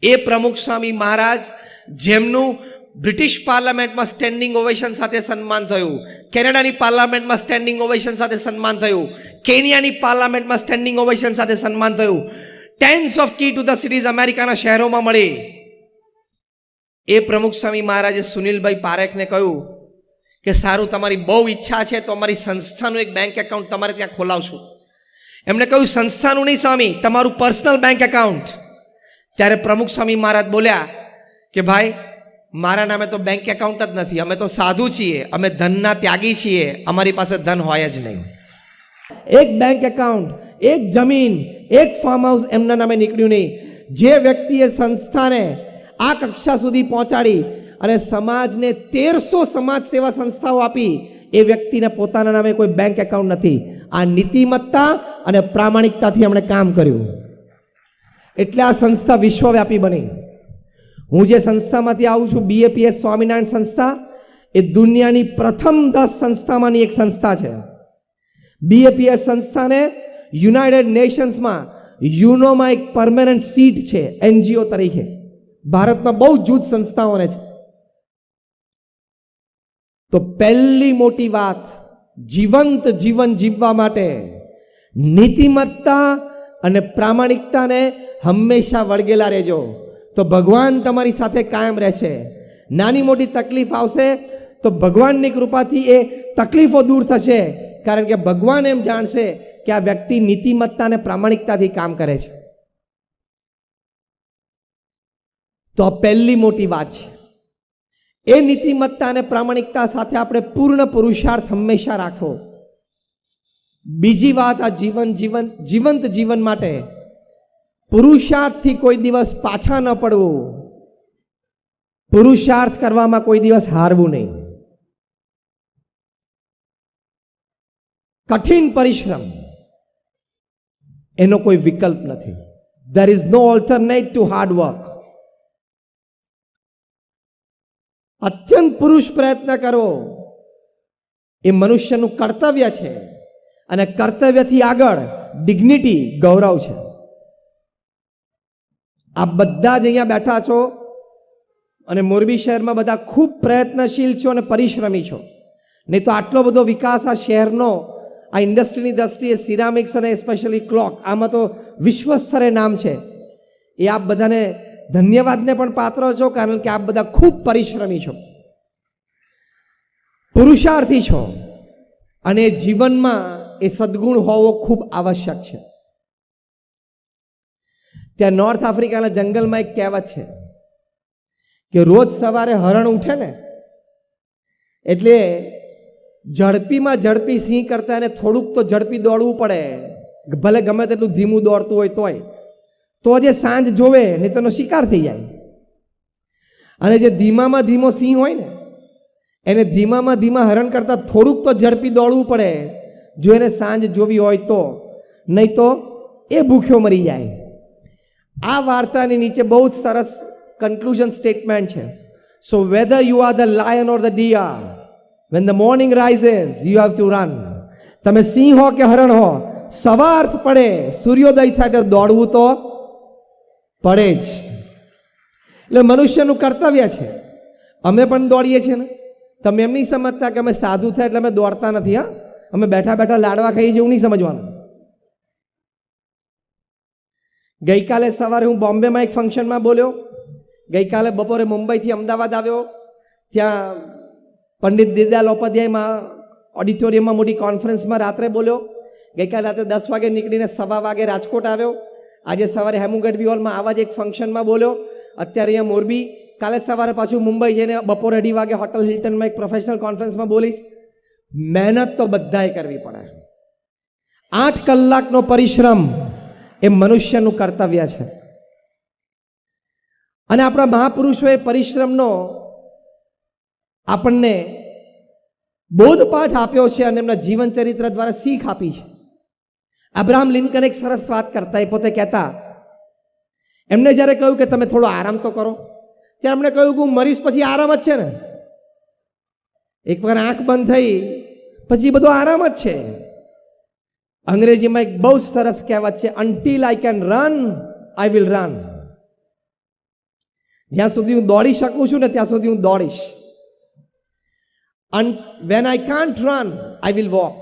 એ પ્રમુખ સ્વામી મહારાજ, જેમનું બ્રિટિશ પાર્લામેન્ટમાં સ્ટેન્ડિંગ ઓવેશન સાથે સન્માન થયું, કેનેડાની પાર્લામેન્ટમાં સ્ટેન્ડિંગ ઓવેશન સાથે સન્માન થયું, કેનિયાની પાર્લામેન્ટમાં સ્ટેન્ડિંગ ઓવેશન સાથે સન્માન થયું, tens of key to the cities અમેરિકાના શહેરોમાં મળી. એ પ્રમુખ સ્વામી મહારાજે સુનિલભાઈ પારેખને કહ્યું કે સારું, તમારી બહુ ઈચ્છા છે તો અમારી સંસ્થાનું એક બેંક એકાઉન્ટ તમારે ત્યાં ખોલાવશું. એમણે કહ્યું સંસ્થાનું નહીં સ્વામી, તમારું પર્સનલ બેંક એકાઉન્ટ. ત્યારે પ્રમુખ સ્વામી મહારાજ બોલ્યા કે ભાઈ, મારા નામે તો બેંક એકાઉન્ટ જ નથી, અમે તો સાધુ છીએ, અમે ધનના ત્યાગી છીએ, અમારી પાસે ધન હોય જ નહીં. એક બેંક એકાઉન્ટ, એક જમીન, એક ફાર્મ હાઉસ એમના નામે નીકળ્યું નહીં. જે વ્યક્તિએ સંસ્થાને આ કક્ષા સુધી પહોંચાડી અને સમાજને 1300 સમાજ સેવા સંસ્થાઓ આપી, એ વ્યક્તિને પોતાના નામે કોઈ બેંક એકાઉન્ટ નથી. આ નીતિમત્તા અને પ્રામાણિકતાથી એમણે કામ કર્યું, એટલે આ સંસ્થા વિશ્વવ્યાપી બની. હું જે સંસ્થામાંથી આવું છું, BAPS સ્વામિનારાયણ સંસ્થા, એ દુનિયાની પ્રથમ 10 સંસ્થામાંની એક સંસ્થા છે. BAPS સંસ્થાને યુનાઇટેડ નેશન્સમાં યુનોમાં એક પરમેનન્ટ સીટ છે NGO તરીકે. ભારતમાં બહુ જૂથ સંસ્થાઓને છે. તો પહેલી મોટી વાત, જીવંત જીવન જીવવા માટે નીતિમત્તા અને પ્રામાણિકતાને હંમેશા વળગેલા રહેજો, તો ભગવાન તમારી સાથે કાયમ રહેશે. નાની મોટી તકલીફ આવશે તો ભગવાનની કૃપાથી એ તકલીફો દૂર થશે, કારણ કે ભગવાન એમ જાણશે કે આ વ્યક્તિ નીતિમત્તા અને પ્રામાણિકતાથી કામ કરે છે. તો આ પહેલી મોટી વાત છે. એ નીતિમત્તા અને પ્રામાણિકતા સાથે આપણે પૂર્ણ પુરુષાર્થ હંમેશા રાખવો. બીજી વાત, આ જીવંત જીવન માટે પુરુષાર્થથી કોઈ દિવસ પાછા ન પડવું. પુરુષાર્થ કરવામાં કોઈ દિવસ હારવું નહીં. કઠિન પરિશ્રમ એનો કોઈ વિકલ્પ નથી. There is no alternate to hard work. અત્યંત પુરુષ પ્રયત્ન કરવો એ મનુષ્યનું કર્તવ્ય છે અને કર્તવ્યથી આગળ ડિગ્નિટી, ગૌરવ છે. આપ બધા જ અહીંયા બેઠા છો અને મોરબી શહેરમાં બધા ખૂબ પ્રયત્નશીલ છો અને પરિશ્રમી છો. નહીં તો આટલો બધો વિકાસ આ શહેરનો આ ઇન્ડસ્ટ્રીની દ્રષ્ટિએ સિરામિક્સ અને સ્પેશિયલી ક્લોક આમાં તો વિશ્વ સ્તરે નામ છે. એ આપ બધાને ધન્યવાદને પણ પાત્ર છો, કારણ કે આપ બધા ખૂબ પરિશ્રમી છો, પુરુષાર્થી છો અને જીવનમાં એ સદગુણ હોવો ખૂબ આવશ્યક છે. ત્યાં નોર્થ આફ્રિકાના જંગલમાં એક કહેવત છે કે રોજ સવારે હરણ ઉઠે ને એટલે ઝડપીમાં ઝડપી સિંહ કરતા એને થોડુંક તો ઝડપી દોડવું પડે, ભલે ગમે તેટલું ધીમું દોડતું હોય તોય, તો જે સાંજ જોવે નહીં તો એનો શિકાર થઈ જાય. અને જે ધીમામાં ધીમો સિંહ હોય ને એને ધીમામાં ધીમા હરણ કરતા થોડુંક તો ઝડપી દોડવું પડે જો એને સાંજ જોવી હોય તો, નહીં તો એ ભૂખ્યો મરી જાય. આ વાર્તાની નીચે બહુ જ સરસ કન્ક્લુઝન સ્ટેટમેન્ટ છે. So whether you are the lion or the deer, when the morning rises you have to run. તમે સિંહ હો કે હરણ હો, સવાર પડે સૂર્યોદય થાય એટલે દોડવું તો પડે જ. એટલે મનુષ્યનું કર્તવ્ય છે. અમે પણ દોડીએ છીએ ને. તમે એમ નહીં સમજતા કે અમે સાધુ થાય એટલે અમે દોડતા નથી. હા, અમે બેઠા બેઠા લાડવા ખાઈએ છીએ એવું નહીં સમજવાનું. ગઈકાલે સવારે હું બોમ્બેમાં એક ફંક્શનમાં બોલ્યો, ગઈકાલે બપોરે મુંબઈથી અમદાવાદ આવ્યો, ત્યાં પંડિત દીનદયાલ ઉપાધ્યાયમાં ઓડિટોરિયમમાં મોટી કોન્ફરન્સમાં રાત્રે બોલ્યો. ગઈકાલે રાત્રે 10 વાગે નીકળીને 1:15 વાગે રાજકોટ આવ્યો. આજે સવારે હેમુગઢવી હોલમાં આવા જ એક ફંક્શનમાં બોલ્યો. અત્યારે અહીંયા મોરબી, કાલે સવારે પાછું મુંબઈ જઈને બપોરે 2:30 વાગે હોટલ હિલ્ટનમાં એક પ્રોફેશનલ કોન્ફરન્સમાં બોલીશ. મહેનત તો બધાએ કરવી પડે. 8 કલાકનો પરિશ્રમ એ મનુષ્યનું કર્તવ્ય છે. અને આપણા મહાપુરુષોએ પરિશ્રમનો આપણને બોધપાઠ આપ્યો છે અને એમના જીવન ચરિત્ર દ્વારા શીખ આપી છે. અબ્રાહમ લિંકન એક સરસ વાત કરતા, એ પોતે કહેતા, એમને જ્યારે કહ્યું કે તમે થોડો આરામ તો કરો, ત્યારે એમણે કહ્યું કે હું મરીશ પછી આરામ જ છે ને. એક વાર આંખ બંધ થઈ પછી બધો આરામ જ છે. અંગ્રેજીમાં એક બહુ સરસ કહેવત છે, until I can run I will run. જ્યાં સુધી હું દોડી શકું છું ને ત્યાં સુધી હું દોડીશ. when I can't run I will walk.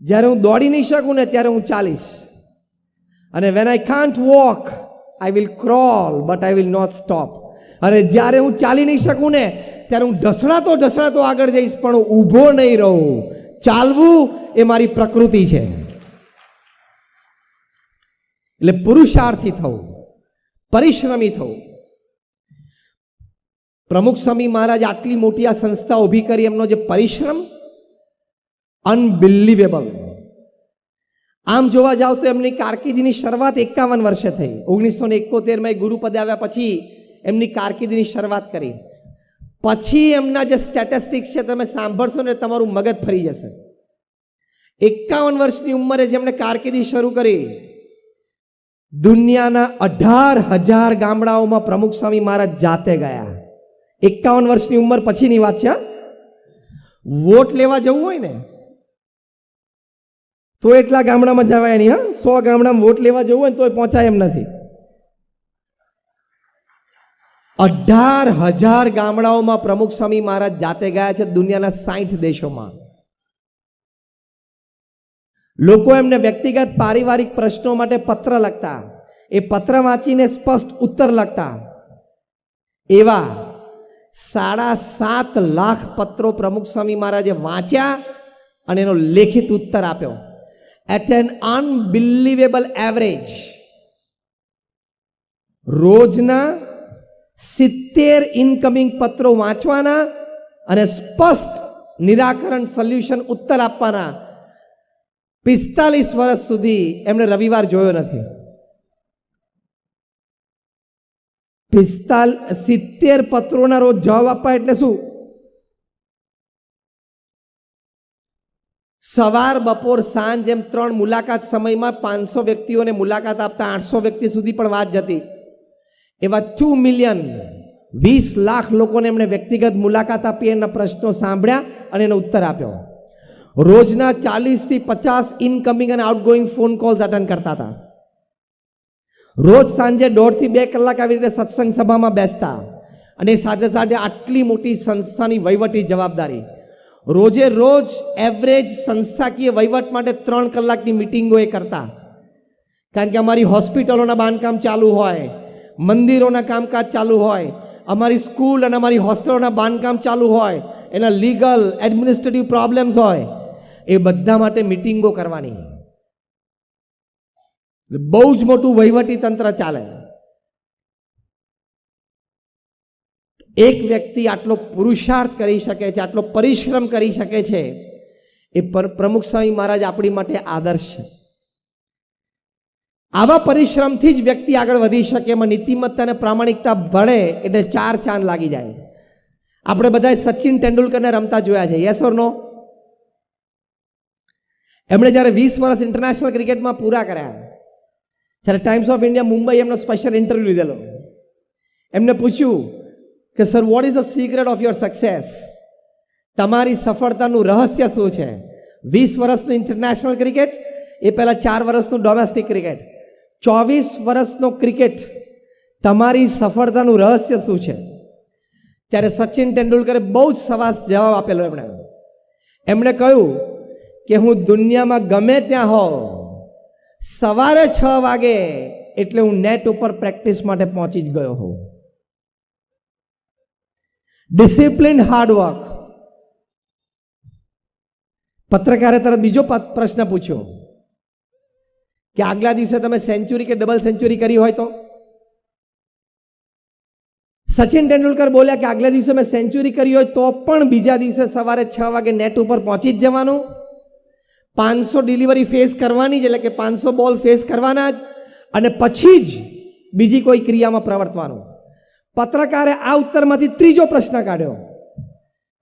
જ્યારે હું દોડી નહીં શકું ને ત્યારે હું ચાલીશ. અને when I can't walk I will crawl but I will not stop. અને જ્યારે હું ચાલી નહીં શકું ને ત્યારે હું ઢસડાતો આગળ જઈશ પણ હું ઊભો નહીં રહું. ચાલવું એ મારી પ્રકૃતિ છે. એટલે પુરુષાર્થી થવું, પરિશ્રમી થવું. પ્રમુખ સ્વામી મહારાજ આટલી મોટી આ સંસ્થા ઊભી કરી, એમનો જે પરિશ્રમ અનબિલીવેબલ. આમ જોવા જાવ તો એમની કારકિર્દીની શરૂઆત 51 વર્ષે થઈ. 1971માં ગુરુપદે આવ્યા પછી એમની કારકિર્દીની શરૂઆત કરી. પછી એમના જે સ્ટેટિસ્ટિક્સ છે તમે સાંભળશો ને તમારું મગજ ફરી જશે. 51 વર્ષની ઉંમરે જેમણે કારકિર્દી શરૂ કરી, દુનિયાના 18,000 ગામડાઓમાં પ્રમુખ સ્વામી મહારાજ જાતે ગયા. 51 વર્ષની ઉંમર પછીની વાત છે. વોટ લેવા જવું હોય ને તો એટલા ગામડામાં જવાય નહીં. 100 ગામડામાં વોટ લેવા જવું હોય ને તો પહોંચાય એમ નથી. 18,000 ગામડાઓમાં પ્રમુખ સ્વામી મહારાજ જાતે ગયા છે, દુનિયાના 60 દેશોમાં. લોકો એમને વ્યક્તિગત પારિવારિક પ્રશ્નો માટે પત્ર લખતા, એ પત્ર વાંચીને સ્પષ્ટ ઉત્તર લખતા. એવા 7.5 લાખ પત્રો પ્રમુખ સ્વામી મહારાજે વાંચ્યા અને એનો લેખિત ઉત્તર આપ્યો. એટ એન અનબિલીવેબલ એવરેજ રોજના 70 ઇનકમિંગ પત્રો વાંચવાના અને સ્પષ્ટ નિરાકરણ સોલ્યુશન ઉત્તર આપવાના. 45 વર્ષ સુધી એમણે રવિવાર જોયો નથી. 70 પત્રોના રોજ જવાબ આપવા એટલે શું? સવાર બપોર સાંજ એમ 3 મુલાકાત સમયમાં 500 વ્યક્તિઓને મુલાકાત આપતા 800 વ્યક્તિ સુધી પણ વાત જતી. એવા 2 મિલિયન 20 લાખ લોકોને એમણે વ્યક્તિગત મુલાકાત આપી, એના પ્રશ્નો સાંભળ્યા અને એનો ઉત્તર આપ્યો. રોજના 40 થી 50 ઇનકમિંગ અને આઉટગોઈંગ ફોન કોલ્સ અટેન્ડ કરતા હતા. રોજ સાંજે 1.5 થી 2 કલાક આવી રીતે સત્સંગ સભામાં બેસતા અને સાથે સાથે આટલી મોટી સંસ્થાની વહીવટી જવાબદારી. રોજે રોજ એવરેજ સંસ્થાકીય વહીવટ માટે 3 કલાકની મિટિંગો એ કરતા. કારણ કે અમારી હોસ્પિટલોના બાંધકામ ચાલુ હોય, મંદિરોના કામકાજ ચાલુ હોય, અમારી સ્કૂલ અને અમારી હોસ્ટેલોના બાંધકામ ચાલુ હોય, એના લીગલ એડમિનિસ્ટ્રેટિવ પ્રોબ્લેમ્સ હોય, એ બધા માટે મિટિંગો કરવાની. બહુ જ મોટું વહીવટી તંત્ર ચાલે. એક વ્યક્તિ આટલો પુરુષાર્થ કરી શકે છે, આટલો પરિશ્રમ કરી શકે છે, એ પ્રમુખ સ્વામી મહારાજ આપણી માટે આદર્શ છે. આવા પરિશ્રમથી જ વ્યક્તિ આગળ વધી શકે. એમાં નીતિમત્તા અને પ્રામાણિકતા ભળે એટલે 4 ચાંદ લાગી જાય. આપણે બધા સચિન તેંડુલકરને રમતા જોયા છે, યસ ઓર નો? એમણે જ્યારે 20 વર્ષ ઇન્ટરનેશનલ ક્રિકેટમાં પૂરા કર્યા, ત્યારે ટાઈમ્સ ઓફ ઇન્ડિયા મુંબઈ એમનો સ્પેશિયલ ઇન્ટરવ્યુ લીધેલો. એમને પૂછ્યું કે sir, what is the secret of your success? તમારી સફળતાનું રહસ્ય શું છે? 20 વર્ષનું ઇન્ટરનેશનલ ક્રિકેટ, એ પહેલા 4 વર્ષનું ડોમેસ્ટિક ક્રિકેટ, 24 વર્ષનો ક્રિકેટ, તમારી સફળતાનું રહસ્ય શું છે? ત્યારે સચિન તેંડુલકરે બહુ જ સવાસ જવાબ આપેલો. એમણે કહ્યું કે હું દુનિયામાં ગમે ત્યાં હોઉં, સવારે 6 વાગે એટલે હું નેટ ઉપર પ્રેક્ટિસ માટે પહોંચી જ ગયો હોઉં. Discipline, hard work. પત્રકારે તરત બીજો પ્રશ્ન પૂછ્યો કે આગલા દિવસે તમે સેન્ચુરી કે ડબલ સેન્ચુરી કરી હોય તો? સચિન તેંડુલકર બોલ્યા કે આગલા દિવસે મેં સેન્ચુરી કરી હોય તો પણ બીજા દિવસે સવારે 6 વાગે નેટ ઉપર પહોંચી જ જવાનું, 500 ડિલિવરી ફેસ કરવાની જ, એટલે કે 500 બોલ ફેસ કરવાના જ, અને પછી જ બીજી કોઈ ક્રિયામાં પ્રવર્તવાનું. પત્રકારે આ ઉત્તરમાંથી ત્રીજો પ્રશ્ન કાઢ્યો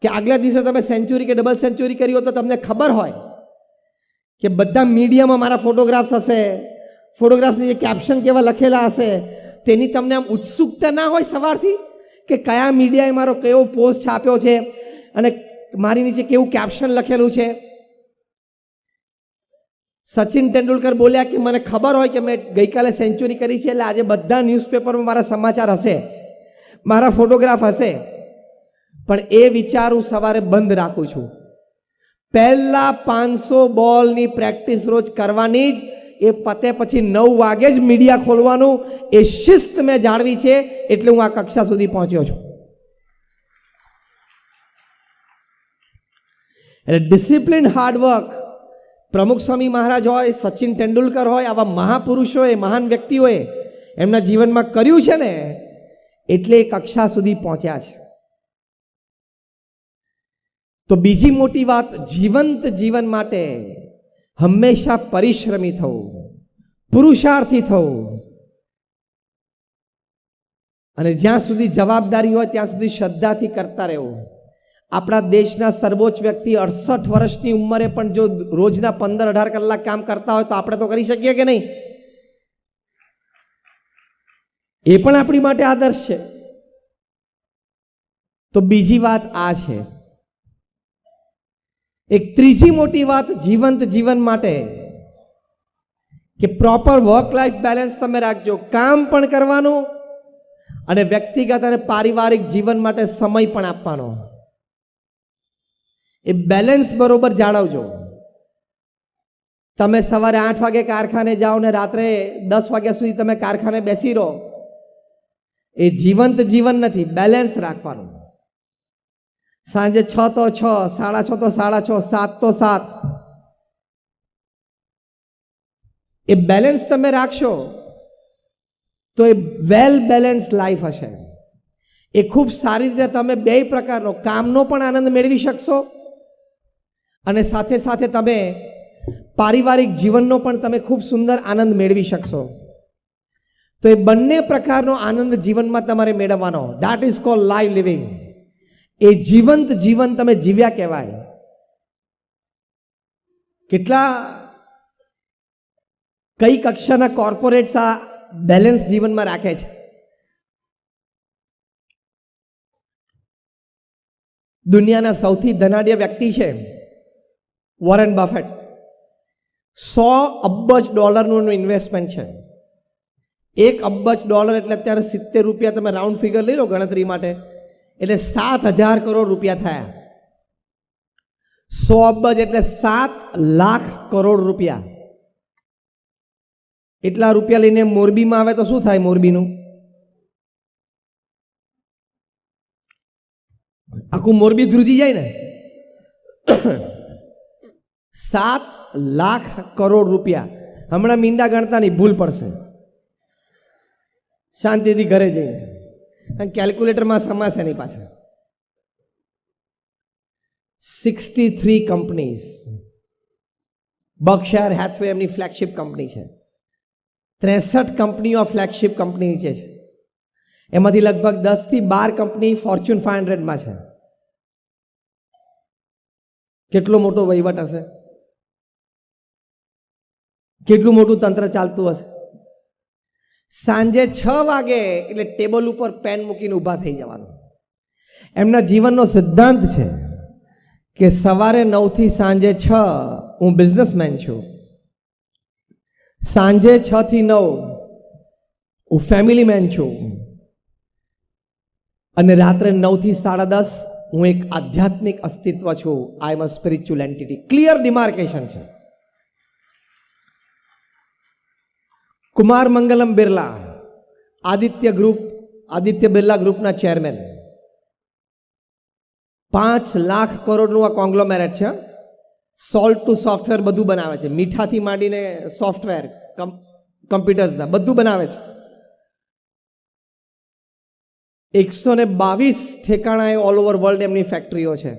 કે આગલા દિવસે તમે સેન્ચુરી કે ડબલ સેન્ચુરી કરી હોય તો તમને ખબર હોય કે બધા મીડિયામાં મારા ફોટોગ્રાફ્સ હશે, ફોટોગ્રાફ્સની જે કેપ્શન કેવા લખેલા હશે, તેની તમને આમ ઉત્સુકતા ના હોય સવારથી કે કયા મીડિયાએ મારો કેવો પોસ્ટ છાપ્યો છે અને મારી નીચે કેવું કેપ્શન લખેલું છે? સચિન તેંડુલકર બોલ્યા કે મને ખબર હોય કે મેં ગઈકાલે સેન્ચુરી કરી છે, એટલે આજે બધા ન્યૂઝપેપરમાં મારા સમાચાર હશે, મારા ફોટોગ્રાફ હશે, પણ એ વિચાર હું સવારે બંધ રાખું છું. પહેલા 500 બોલની પ્રેક્ટિસ રોજ કરવાની જ, એ પતે પછી 9 વાગે જ મીડિયા ખોલવાનું, એ શિસ્ત મેં જાળવી છે, એટલે હું આ કક્ષા સુધી પહોંચ્યો છું. એટલે ડિસિપ્લિન, હાર્ડવર્ક. પ્રમુખ સ્વામી મહારાજ હોય, સચિન તેંડુલકર હોય, આવા મહાપુરુષોએ, મહાન વ્યક્તિઓએ એમના જીવનમાં કર્યું છે ને, એટલે એ કક્ષા સુધી પહોંચ્યા છે. તો બીજી મોટી વાત, જીવંત જીવન માટે હંમેશા પરિશ્રમી થવું, પુરુષાર્થી થવું, અને જ્યાં સુધી જવાબદારી હોય ત્યાં સુધી શ્રદ્ધાથી કરતા રહેવું. આપણા દેશના સર્વોચ્ચ વ્યક્તિ 68 વર્ષની ઉંમરે પણ જો રોજના 15-18 કલાક કામ કરતા હોય તો આપણે તો કરી શકીએ કે નહીં? એ પણ આપણી માટે આદર્શ છે. તો બીજી વાત આ છે. એક ત્રીજી મોટી વાત જીવંત જીવન માટે કે પ્રોપર વર્ક લાઈફ બેલેન્સ તમે રાખજો. કામ પણ કરવાનું અને વ્યક્તિગત અને પારિવારિક જીવન માટે સમય પણ આપવાનો. એ બેલેન્સ બરોબર જાળવજો. તમે સવારે 8 વાગે કારખાને જાઓ ને રાત્રે 10 વાગ્યા સુધી તમે કારખાને બેસી રહો, એ જીવંત જીવન નથી. બેલેન્સ રાખવાનું. સાંજે 6 તો 6, 6:30 તો 6:30, 7 તો 7. એ બેલેન્સ તમે રાખશો તો એ વેલ બેલેન્સ લાઈફ હશે. એ ખૂબ સારી રીતે તમે બે પ્રકારનો કામનો પણ આનંદ મેળવી શકશો અને સાથે સાથે તમે પારિવારિક જીવનનો પણ તમે ખૂબ સુંદર આનંદ મેળવી શકશો. તો એ બંને પ્રકારનો આનંદ જીવનમાં તમારે મેળવવાનો. That is called live living. એ જીવંત જીવન તમે જીવ્યા કહેવાય. કેટલા કઈ કક્ષાના કોર્પોરેટ્સ આ બેલેન્સ જીવનમાં રાખે છે? દુનિયાના સૌથી ધનાઢ્ય વ્યક્તિ છે વોરેન બફેટ. $100 અબજનું ઇન્વેસ્ટમેન્ટ છે. $1 અબજ એટલે અત્યારે 70 રૂપિયા, તમે રાઉન્ડ ફિગર લઈ લો ગણતરી માટે, એટલે 7,000 કરોડ રૂપિયા થયા. 100 અબજ એટલે 7 લાખ કરોડ રૂપિયા. એટલા રૂપિયા લઈને મોરબીમાં આવે તો શું થાય? મોરબીનું આખું મોરબી ધ્રુજી જાય ને. 7 લાખ કરોડ રૂપિયા. હમણાં મીંડા ગણતાની ભૂલ પડશે, શાંતિથી ઘરે જઈને, અને કેલ્ક્યુલેટરમાં સમાશે નહીં પાછા. 63 કંપનીઝ. બર્કશાયર હેથવે એમની ફ્લેગશિપ કંપની છે. 63 કંપનીઓ ફ્લેગશિપ કંપની નીચે છે. એમાંથી લગભગ 10 થી 12 કંપની ફોર્ચ્યુન 500માં છે. કેટલો મોટો વહીવટ હશે, કેટલું મોટું તંત્ર ચાલતું હશે. સાંજે 6 વાગે એટલે ટેબલ ઉપર પેન મૂકીને ઊભા થઈ જવાનું. એમના જીવનનો સિદ્ધાંત છે કે સવારે 9 થી સાંજે 6 હું બિઝનેસમેન છું, સાંજે 6 થી 9 હું ફેમિલી મેન છું, અને રાત્રે 9 થી 10:30 હું એક આધ્યાત્મિક અસ્તિત્વ છું. I am a spiritual entity. Clear demarcation છે. કુમાર મંગલમ બિરલા, આદિત્ય બિરલા ગ્રુપના ચેરમેન, 5 લાખ કરોડનું આ કોંગ્લોમેરેટ છે. સોલ્ટ ટુ સોફ્ટવેર બધું બનાવે છે. મીઠાથી માંડીને સોફ્ટવેર, કમ્પ્યુટર્સના બધું બનાવે છે. 122 ઠેકાણાએ ઓલ ઓવર વર્લ્ડ એમની ફેક્ટરીઓ છે.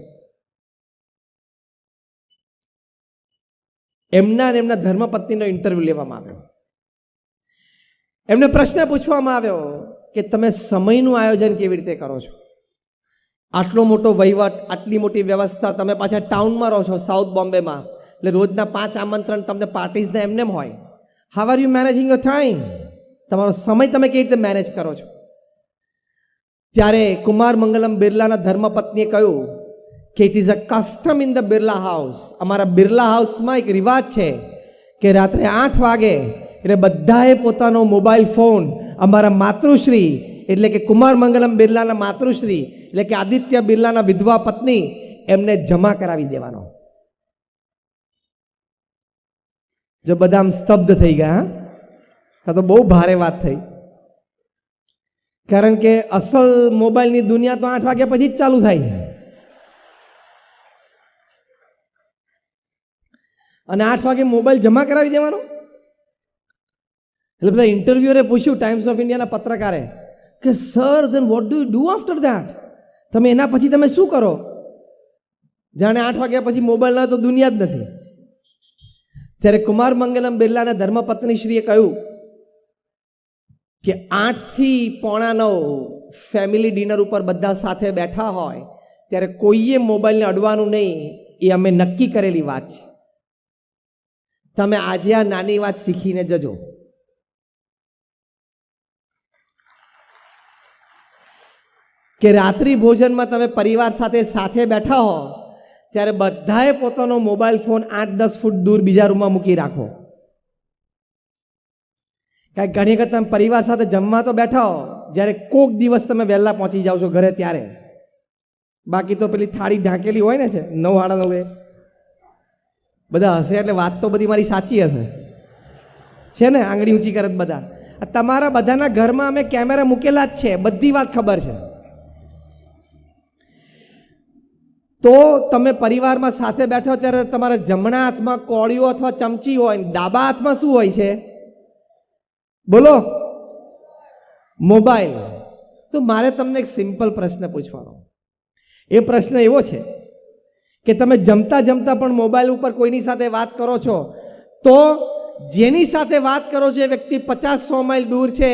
એમના અને એમના ધર્મપત્નીનો ઇન્ટરવ્યુ લેવામાં આવ્યો. એમને પ્રશ્ન પૂછવામાં આવ્યો કે તમે સમયનું આયોજન કેવી રીતે કરો છો? આટલો મોટો વહીવટ, આટલી મોટી વ્યવસ્થા, તમે પાછા ટાઉનમાં રહો છો, સાઉથ બોમ્બેમાં, એટલે રોજના 5 આમંત્રણ તમને પાર્ટીઝના એમનેમ હોય. How are you managing your time? તમારો સમય તમે કેવી રીતે મેનેજ કરો છો? ત્યારે કુમાર મંગલમ બિરલાના ધર્મપત્નીએ કહ્યું કે it is a custom in the Birla house. અમારા બિરલા હાઉસમાં એક રિવાજ છે કે રાત્રે 8 વાગે એટલે બધાએ પોતાનો મોબાઈલ ફોન અમારા માતૃશ્રી, એટલે કે કુમાર મંગલમ બિરલાના માતૃશ્રી, એટલે કે આદિત્ય બિરલાના વિધવા પત્ની, એમને જમા કરાવી દેવાનો. જો બધા આમ સ્તબ્ધ થઈ ગયા, હા, તો બહુ ભારે વાત થઈ. કારણ કે અસલ મોબાઈલની દુનિયા તો 8 વાગ્યા પછી જ ચાલુ થાય. અને 8 વાગે મોબાઈલ જમા કરાવી દેવાનો. એટલે બધા ઇન્ટરવ્યુઅરે પૂછ્યું, ટાઈમ્સ ઓફ ઇન્ડિયાના પત્રકારે, કે sir then what do you do after that? તમે એના પછી તમે શું કરો? જાણે 8 વાગ્યા પછી મોબાઈલ ના હોય તો દુનિયા જ નથી. ત્યારે કુમાર મંગલમ બિરલાના ધર્મપત્ની શ્રીએ કહ્યું કે 8 થી 8:45 ફેમિલી ડિનર ઉપર બધા સાથે બેઠા હોય ત્યારે કોઈએ મોબાઈલને અડવાનું નહીં. એ અમે નક્કી કરેલી વાત છે. તમે આજે આ નાની વાત શીખીને જજો. કે રાત્રિ ભોજનમાં તમે પરિવાર સાથે બેઠા હો ત્યારે બધાએ પોતાનો મોબાઈલ ફોન 8-10 ફૂટ દૂર બીજા રૂમમાં મૂકી રાખો. કારણ ઘણી વખત તમે પરિવાર સાથે જમવા તો બેઠા હો, જ્યારે કોક દિવસ તમે વહેલા પહોંચી જાઓ છો ઘરે ત્યારે, બાકી તો પેલી થાળી ઢાંકેલી હોય ને છે 9:30 બધા હશે એટલે વાત તો બધી મારી સાચી હશે, છે ને? આંગળી ઊંચી કરે બધા. તમારા બધાના ઘરમાં અમે કેમેરા મૂકેલા જ છે, બધી વાત ખબર છે. તો તમે પરિવારમાં સાથે બેઠો ત્યારે તમારા જમણા હાથમાં કોળીઓ અથવા ચમચી હોય, ડાબા હાથમાં શું હોય છે? બોલો. મોબાઈલ. તો મારે તમને એક સિમ્પલ પ્રશ્ન પૂછવાનો. એ પ્રશ્ન એવો છે કે તમે જમતા જમતા પણ મોબાઈલ ઉપર કોઈની સાથે વાત કરો છો, તો જેની સાથે વાત કરો છો એ વ્યક્તિ 50-100 માઇલ દૂર છે,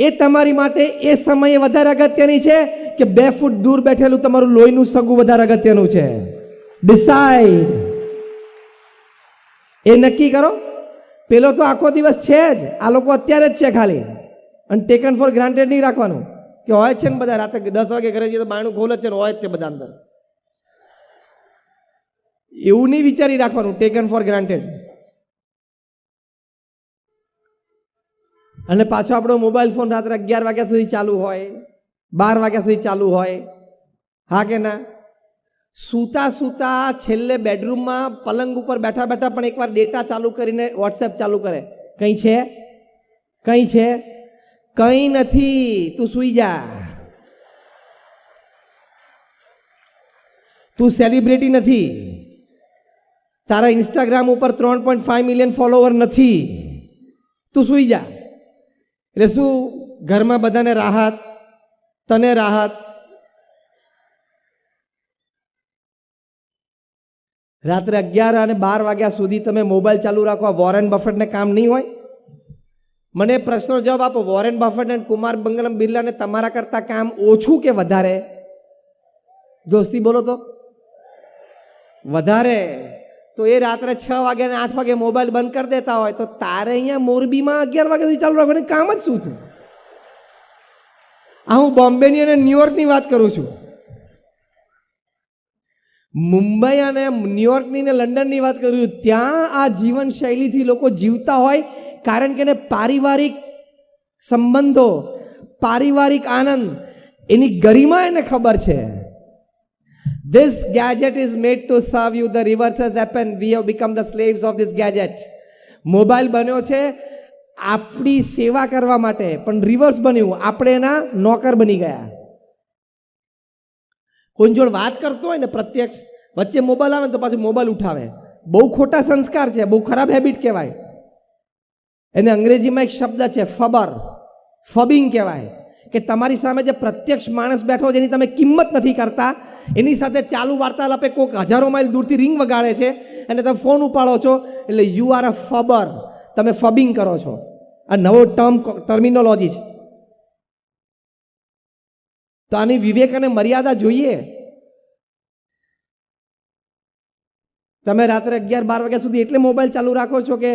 એ તમારી માટે એ સમયે વધારે અગત્યની છે કે 2 ફૂટ દૂર બેઠેલું તમારું લોહીનું સગું વધારે અગત્યનું છે? ડિસાઈડ. એ નક્કી કરો. પેલો તો આખો દિવસ છે જ, આ લોકો અત્યારે જ છે ખાલી, અને ટેકન ફોર ગ્રાન્ટેડ નહીં રાખવાનું કે હોય છે ને બધા રાતે 10 વાગે ઘરે જઈએ તો બાયણું ખોલે છે ને હોય જ છે બધા અંદર. એવું નહીં વિચારી રાખવાનું ટેકન ફોર ગ્રાન્ટેડ. અને પાછો આપણો મોબાઈલ ફોન રાત્રે 11 વાગ્યા સુધી ચાલુ હોય, 12 વાગ્યા સુધી ચાલુ હોય, હા કે ના? સૂતા સૂતા છેલ્લે બેડરૂમમાં પલંગ ઉપર બેઠા બેઠા પણ એકવાર ડેટા ચાલુ કરીને વોટ્સએપ ચાલુ કરે. કંઈ છે? કંઈ છે? કંઈ નથી. તું સૂઈ જા. તું સેલિબ્રિટી નથી. તારા ઇન્સ્ટાગ્રામ ઉપર 3.5 મિલિયન ફોલોવર નથી. તું સૂઈ જા. એટલે શું? ઘરમાં બધાને રાહત, તને રાહત. રાત્રે 11 અને 12 વાગ્યા સુધી તમે મોબાઈલ ચાલુ રાખો, વોરેન બફેટને કામ નહીં હોય? મને પ્રશ્નનો જવાબ આપો. વોરેન બફેટ અને કુમાર મંગલમ બિરલાને તમારા કરતાં કામ ઓછું કે વધારે? દોસ્તી બોલો તો. વધારે. તો એ રાત્રે 6 વાગે અને 8 વાગે મોબાઈલ બંધ કરી દેતા હોય તો તારે અહીંયા મોરબીમાં 11 વાગ્યા સુધી ચાલુ રાખવાનું કામ જ શું છે? આ હું બોમ્બેની અને ન્યુયોર્કની વાત કરું છું. મુંબઈ અને ન્યુયોર્કની ને લંડનની વાત કરું છું. ત્યાં આ જીવનશૈલીથી લોકો જીવતા હોય કારણ કે એને પારિવારિક સંબંધો, પારિવારિક આનંદ, એની ગરિમા એને ખબર છે. This gadget is made to serve you. The reverse has happened. We have become the slaves of this gadget. Mobile બન્યો છે આપણી સેવા કરવા માટે, પણ રિવર્સ બન્યું, આપણે એના નોકર બની ગયા. કોઈ જોડે વાત કરતો હોય ને પ્રત્યક્ષ, વચ્ચે મોબાઈલ આવે ને તો પાછું મોબાઈલ ઉઠાવે. બહુ ખોટા સંસ્કાર છે, બહુ ખરાબ હેબિટ કહેવાય. એને અંગ્રેજીમાં એક શબ્દ છે ફબર, ફબિંગ કહેવાય. કે તમારી સામે જે પ્રત્યક્ષ માણસ બેઠો જેની તમે કિંમત નથી કરતા, એની સાથે ચાલુ વાર્તાલાપે કોઈક હજારો માઇલ દૂરથી રિંગ વગાડે છે અને તમે ફોન ઉપાડો છો, એટલે યુ આર અ ફબર. તમે ફબિંગ કરો છો. આ નવો ટર્મિનોલોજી છે. તો આની વિવેક અને મર્યાદા જોઈએ. તમે રાત્રે 11-12 વાગ્યા સુધી એટલે મોબાઈલ ચાલુ રાખો છો કે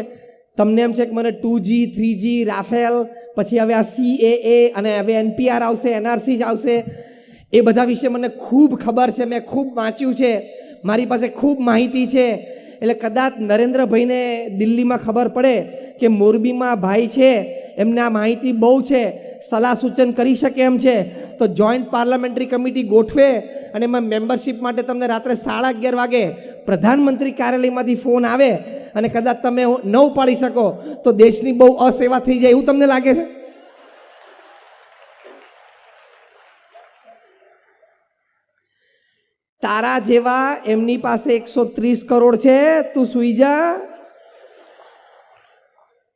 તમને એમ છે કે મને 2G 3G રાફેલ, પછી હવે આ CAA અને હવે NPR આવશે, NRC જ આવશે, એ બધા વિશે મને ખૂબ ખબર છે, મેં ખૂબ વાંચ્યું છે, મારી પાસે ખૂબ માહિતી છે. એટલે કદાચ નરેન્દ્રભાઈને દિલ્હીમાં ખબર પડે કે મોરબીમાં ભાઈ છે, એમને આ માહિતી બહુ છે, સલાહ સૂચન કરી શકે એમ છે, તો જોઈન્ટ પાર્લામેન્ટરી કમિટી ગોઠવે અને એમાં મેમ્બરશિપ માટે તમને રાત્રે 11:30 વાગે પ્રધાનમંત્રી કાર્યાલયમાંથી ફોન આવે અને કદાચ તમે ન ઉપાડી શકો તો દેશની બહુ અસેવા થઈ જાય એવું તમને લાગે છે? તારા જેવા એમની પાસે 130 કરોડ છે. તું સૂઈ જા.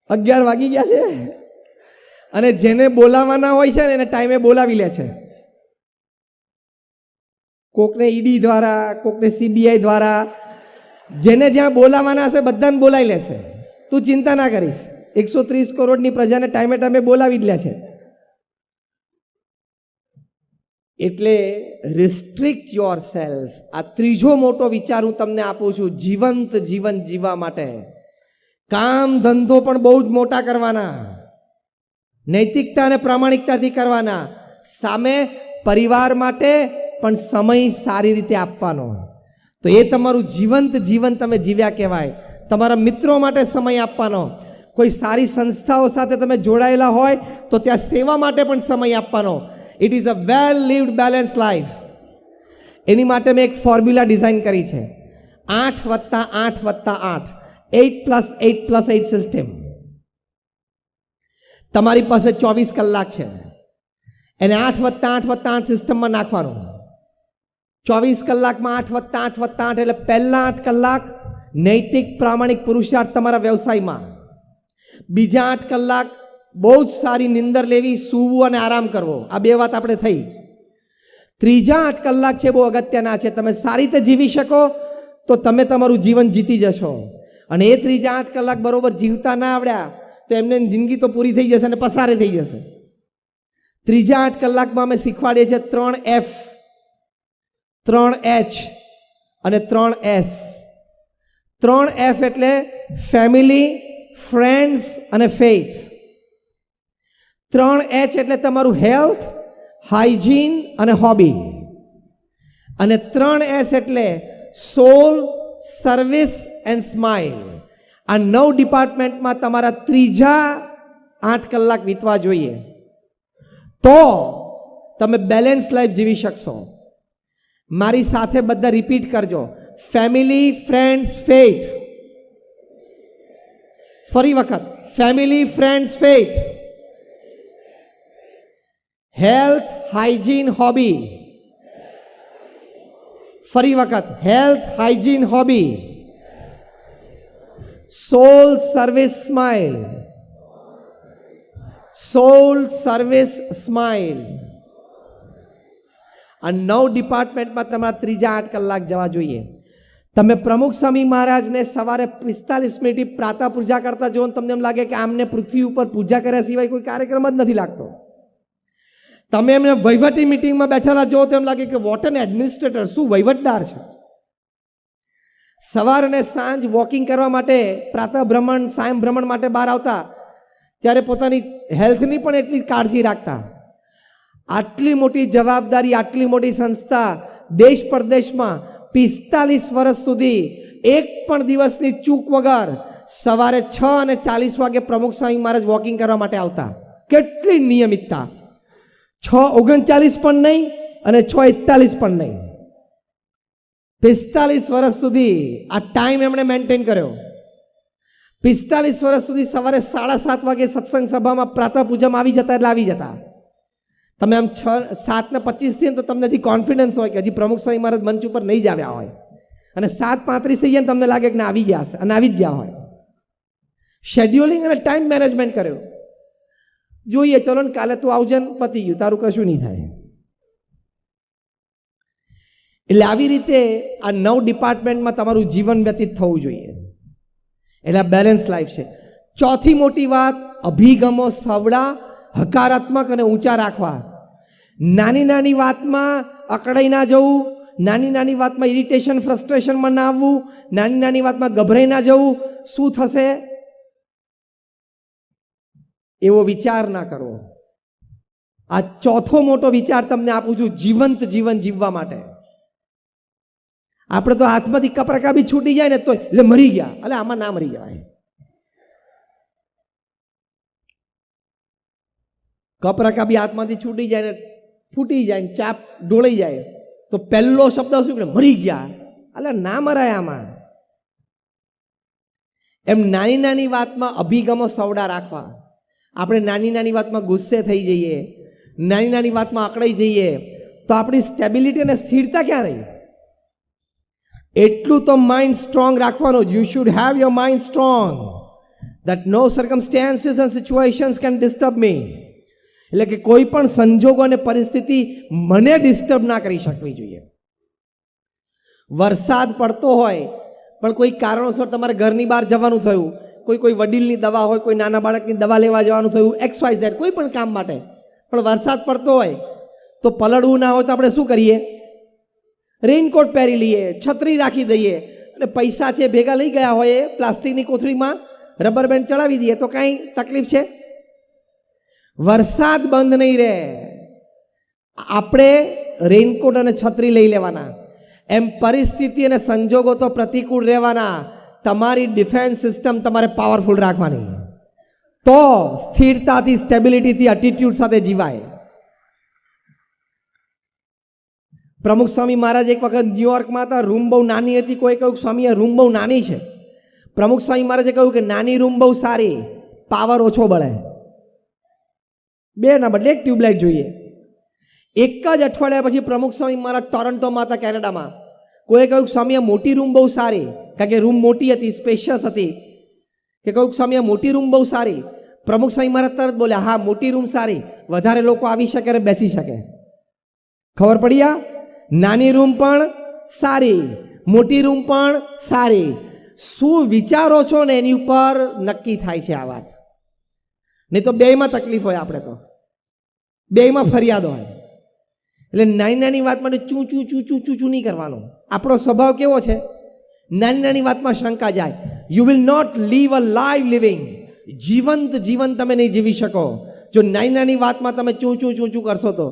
11 વાગી ગયા છે. અને જેને બોલાવાના હોય છે ને એને ટાઈમે બોલાવી લે છે. કોકને ઈડી દ્વારા, કોકને CBI દ્વારા, જેને જ્યાં બોલાવાના હશે બધાને બોલાવી લેશે. તું ચિંતા ના કરીશ. 130 કરોડની પ્રજાને ટાઈમે ટાઈમે બોલાવી જ લે છે. એટલે રિસ્ટ્રિક્ટ યોર સેલ્ફ. આ ત્રીજો મોટો વિચાર હું તમને આપું છું જીવંત જીવન જીવવા માટે. કામ ધંધો પણ બહુ જ મોટા કરવાના, નૈતિકતા અને પ્રામાણિકતાથી કરવાના, સામે પરિવાર માટે પણ સમય સારી રીતે આપવાનો. તો એ તમારું જીવંત જીવન તમે જીવ્યા કહેવાય. તમારા મિત્રો માટે સમય આપવાનો, કોઈ સારી સંસ્થાઓ સાથે તમે જોડાયેલા હોય તો ત્યાં સેવા માટે પણ સમય આપવાનો. It is a well lived balance life. એની માટે મેં એક ફોર્મ્યુલા ડિઝાઇન કરી છે, 8+8+8, 8+8+8 સિસ્ટમ. તમારી પાસે 24 કલાક છે, એને 8+8+8 સિસ્ટમમાં નાખવાનું. 24 કલાકમાં 8+8+8 એટલે પહેલા 8 કલાક નૈતિક પ્રામાણિક પુરુષાર્થ તમારા વ્યવસાયમાં, બીજા 8 કલાક બહુ જ સારી નિંદર લેવી, સૂવું અને આરામ કરવો. આ બે વાત આપણે થઈ. ત્રીજા 8 કલાક છે બહુ અગત્યના છે. તમે સારી રીતે જીવી શકો તો તમે તમારું જીવન જીતી જશો. અને એ ત્રીજા 8 કલાક બરોબર જીવતા ના આવડ્યા તો એમને જિંદગી તો પૂરી થઈ જશે અને પસારે થઈ જશે. ત્રીજા 8 કલાકમાં અમે શીખવાડીએ છીએ 3 F, 3 H અને 3 S. 3 F એટલે ફેમિલી, ફ્રેન્ડ્સ અને ફેથ. 3 H એટલે તમારું હેલ્થ, હાઇજીન અને હોબી. અને 3 S એટલે સોલ, સર્વિસ એન્ડ સ્માઇલ. આ 9 ડિપાર્ટમેન્ટમાં તમારા ત્રીજા 8 કલાક વીતવા જોઈએ, તો તમે બેલેન્સ લાઈફ જીવી શકશો. મારી સાથે બધા રિપીટ કરજો: ફેમિલી, ફ્રેન્ડ્સ, ફેથ. ફરી વખત: family, friends, faith. Health, hygiene, hobby. ફરી વખત: હેલ્થ, હાઇજીન, હોબી. સોલ, સર્વિસ, સ્માઇલ. સોલ, સર્વિસ, સ્માઇલ. આ 9 ડિપાર્ટમેન્ટમાં તમારા ત્રીજા 8 કલાક જવા જોઈએ. તમે પ્રમુખ સ્વામી મહારાજને સવારે 45 મિનિટ પ્રાતઃ પૂજા કરતા જુઓ, તમને એમ લાગે કે આમને પૃથ્વી ઉપર પૂજા કર્યા સિવાય કોઈ કાર્યક્રમ જ નથી લાગતો. તમે એમને વહીવટી મિટિંગમાં બેઠેલા જુઓ તો એમ લાગે કે વોટ એન એડમિનિસ્ટ્રેટર, શું વહીવટદાર છે. સવાર અને સાંજ વોકિંગ કરવા માટે, પ્રાતઃ ભ્રમણ, સાયં ભ્રમણ માટે બહાર આવતા, ત્યારે પોતાની હેલ્થની પણ એટલી કાળજી રાખતા. આટલી મોટી જવાબદારી, આટલી મોટી સંસ્થા, દેશ પરદેશમાં 45 વર્ષ સુધી એક પણ દિવસની ચૂક વગર સવારે 6:40 વાગે પ્રમુખ સ્વામી મહારાજ વોકિંગ કરવા માટે આવતા. કેટલી નિયમિતતા! 6:39 પણ નહીં અને 6:41 પણ નહીં. 45 વર્ષ સુધી આ ટાઈમ એમણે મેન્ટેન કર્યો. 45 વર્ષ સુધી સવારે 7:30 વાગે સત્સંગ સભામાં પ્રાતઃ પૂજામાં આવી જતા એટલે આવી જતા. તમે આમ 7:25 થઈએ તો તમને હજી કોન્ફિડન્સ હોય કે હજી પ્રમુખ સ્વામી મહારાજ મંચ ઉપર નહીં જ આવ્યા હોય, અને 7:35 થઈ જાય તમને લાગે કે ના આવી ગયા હશે, અને આવી જ ગયા હોય. શેડ્યુલિંગ અને ટાઈમ મેનેજમેન્ટ કર્યો. જોઈએ ચલો ને કાલે તું આવજે, પતી ગયું, તારું કશું નહીં થાય. એટલે આવી રીતે આ 9 ડિપાર્ટમેન્ટમાં તમારું જીવન વ્યતીત થવું જોઈએ. એટલે આ બેલેન્સ લાઈફ છે. ચોથી મોટી વાત, અભિગમો સવડા, હકારાત્મક અને ઊંચા રાખવા. નાની નાની વાતમાં અકળાઈ ના જવું, નાની નાની વાતમાં ઇરિટેશન, ફ્રસ્ટ્રેશનમાં ના આવવું, નાની નાની વાતમાં ગભરાઈ ના જવું. શું થશે એવો વિચાર ના કરવો. આ ચોથો મોટો વિચાર તમને આપું છું જીવંત જીવન જીવવા માટે. આપણે તો હાથમાંથી કપરકા બી છૂટી જાય ને તો એટલે મરી ગયા, એટલે આમાં ના મરી જવાય. કપરકા બી હાથમાંથી છૂટી જાય ને ફૂટી જાય ને ચાપ ઢોળાઈ જાય તો પહેલો શબ્દ શું કે મરી ગયા, એટલે ના મરાય આમાં. એમ નાની નાની વાતમાં અભિગમો સવડા રાખવા. આપણે નાની નાની વાતમાં ગુસ્સે થઈ જઈએ, નાની નાની વાતમાં અકળાઈ જઈએ તો આપણી સ્ટેબિલિટી અને સ્થિરતા ક્યાં રહી? એટલું તો માઇન્ડ સ્ટ્રોંગ રાખવાનું. You should have your mind strong that no circumstances and situations can disturb me. એટલે કે કોઈ પણ સંજોગો અને પરિસ્થિતિ મને ડિસ્ટર્બ ના કરી શકવી જોઈએ. વરસાદ પડતો હોય પણ કોઈ કારણોસર તમારે ઘરની બહાર જવાનું થયું, કોઈ વડીલની દવા હોય, કોઈ નાના બાળકની દવા લેવા જવાનું થયું, XYZ કોઈ પણ કામ માટે, પણ વરસાદ પડતો હોય તો પલળવું ના હોય તો આપણે શું કરીએ? રેઇનકોટ પહેરી લઈએ, છત્રી રાખી દઈએ, અને પૈસા છે ભેગા લઈ ગયા હોય પ્લાસ્ટિકની કોથળીમાં રબર બેન્ડ ચડાવી દઈએ તો કાંઈ તકલીફ છે? વરસાદ બંધ નહીં રહે, આપણે રેઇનકોટ અને છત્રી લઈ લેવાના. એમ પરિસ્થિતિ અને સંજોગો તો પ્રતિકૂળ રહેવાના. તમારી ડિફેન્સ સિસ્ટમ તમારે પાવરફુલ રાખવાની, તો સ્થિરતાથી, સ્ટેબિલિટીથી, એટીટ્યુડ સાથે જીવાય. પ્રમુખ સ્વામી મહારાજ એક વખત ન્યુયોર્કમાં હતા. રૂમ બહુ નાની હતી. કોઈ કહ્યું સ્વામી રૂમ બહુ નાની છે. પ્રમુખ સ્વામી મહારાજે કહ્યું કે નાની રૂમ બહુ સારી, પાવર ઓછો બળે. 2 ના બદલે 1 ટ્યુબલાઇટ જોઈએ. એક જ અઠવાડિયા પછી પ્રમુખ સ્વામી મહારાજ ટોરન્ટોમાં હતા, કેનેડામાં. કોઈ કહ્યું સ્વામી આ મોટી રૂમ બહુ સારી, કારણ કે રૂમ મોટી હતી, સ્પેશિયસ હતી. કે કહ્યું સ્વામી આ મોટી રૂમ બહુ સારી. પ્રમુખ સ્વામી મહારાજ તરત બોલ્યા હા મોટી રૂમ સારી, વધારે લોકો આવી શકે અને બેસી શકે. ખબર પડી? નાની રૂમ પણ સારી, મોટી રૂમ પણ સારી. શું વિચારો છો ને એની ઉપર નક્કી થાય છે આ વાત. નહીં તો બેયમાં તકલીફ હોય, આપણે તો બેયમાં ફરિયાદ હોય. એટલે નાની નાની વાત માટે ચૂ ચૂ ચૂ ચૂ ચૂ ચૂ નહીં કરવાનું. આપણો સ્વભાવ કેવો છે? નાની નાની વાતમાં શંકા જાય. You will not live a live living. જીવંત જીવન તમે નહીં જીવી શકો જો નાની નાની વાતમાં તમે ચૂ ચૂ ચૂ ચૂ કરશો. તો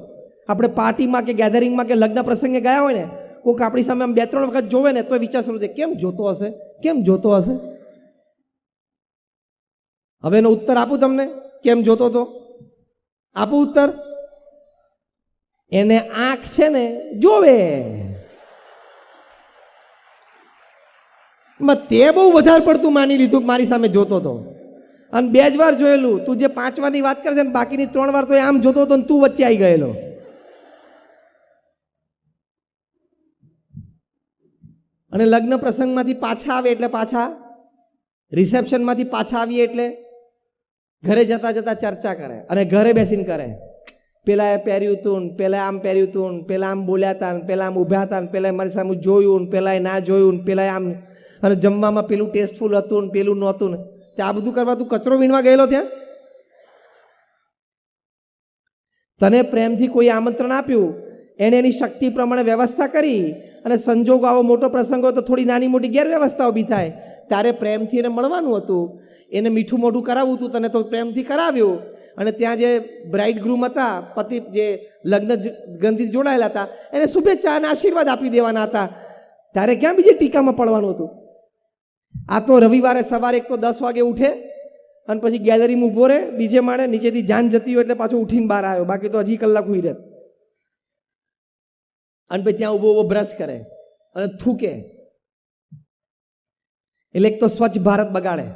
આપણે પાર્ટીમાં કે ગેધરિંગમાં કે લગ્ન પ્રસંગે ગયા હોય ને, કોઈક આપણી સામે આમ 2-3 વખત જોવે ને તો વિચાર શરૂ થાય, કેમ જોતો હશે, કેમ જોતો હશે. હવે એનો ઉત્તર આપું તમને, કેમ જોતો હતો આપું ઉત્તર. એને આંખ છે ને જોવે. તે બહુ વધારે પડતું માની લીધું કે મારી સામે જોતો હતો, અને 2 જ વાર જોયેલું. તું જે 5 વારની વાત કરે છે ને બાકીની 3 વાર તો આમ જોતો હતો ને તું વચ્ચે આવી ગયેલો. અને લગ્ન પ્રસંગમાંથી પાછા આવે એટલે પાછા, રિસેપ્શનમાંથી પાછા આવીએ એટલે ઘરે જતા જતા ચર્ચા કરે, અને ઘરે બેસીને કરે. પેલા એ પહેર્યું હતું ને, પેલા આમ પહેર્યું હતું ને, પેલા આમ બોલ્યા હતા ને, પેલા આમ ઊભા હતા ને, પેલા મારી સામે જોયું ને, પેલા ના જોયું ને, પેલા આમ, અને જમવામાં પેલું ટેસ્ટફુલ હતું ને પેલું નહોતું ને. તે આ બધું કરવા તું કચરો વીણવા ગયેલો ત્યાં? તને પ્રેમથી કોઈ આમંત્રણ આપ્યું, એને એની શક્તિ પ્રમાણે વ્યવસ્થા કરી, અને સંજોગ આવો મોટો પ્રસંગ હોય તો થોડી નાની મોટી ગેરવ્યવસ્થા ઊભી થાય. ત્યારે પ્રેમથી એને મળવાનું હતું, એને મીઠું મોઢું કરાવવું હતું, તને તો પ્રેમથી કરાવ્યું. અને ત્યાં જે બ્રાઇડ ગ્રૂમ હતા, પતિ જે લગ્ન ગ્રંથિથી જોડાયેલા હતા, એને શુભેચ્છા અને આશીર્વાદ આપી દેવાના હતા. ત્યારે ક્યાં બીજી ટીકામાં પડવાનું હતું? આ તો રવિવારે સવારે એક તો 10 વાગે ઉઠે અને પછી ગેલેરીમાં ઊભો રહે, બીજે માળે, નીચેથી જાન જતી હોય એટલે પાછો ઉઠીને બહાર આવ્યો, બાકી તો હજી કલાક હુઈ રહે. અને પછી ત્યાં ઊભો બ્રશ કરે અને થૂકે. એટલે એક તો સ્વચ્છ ભારત બગાડે.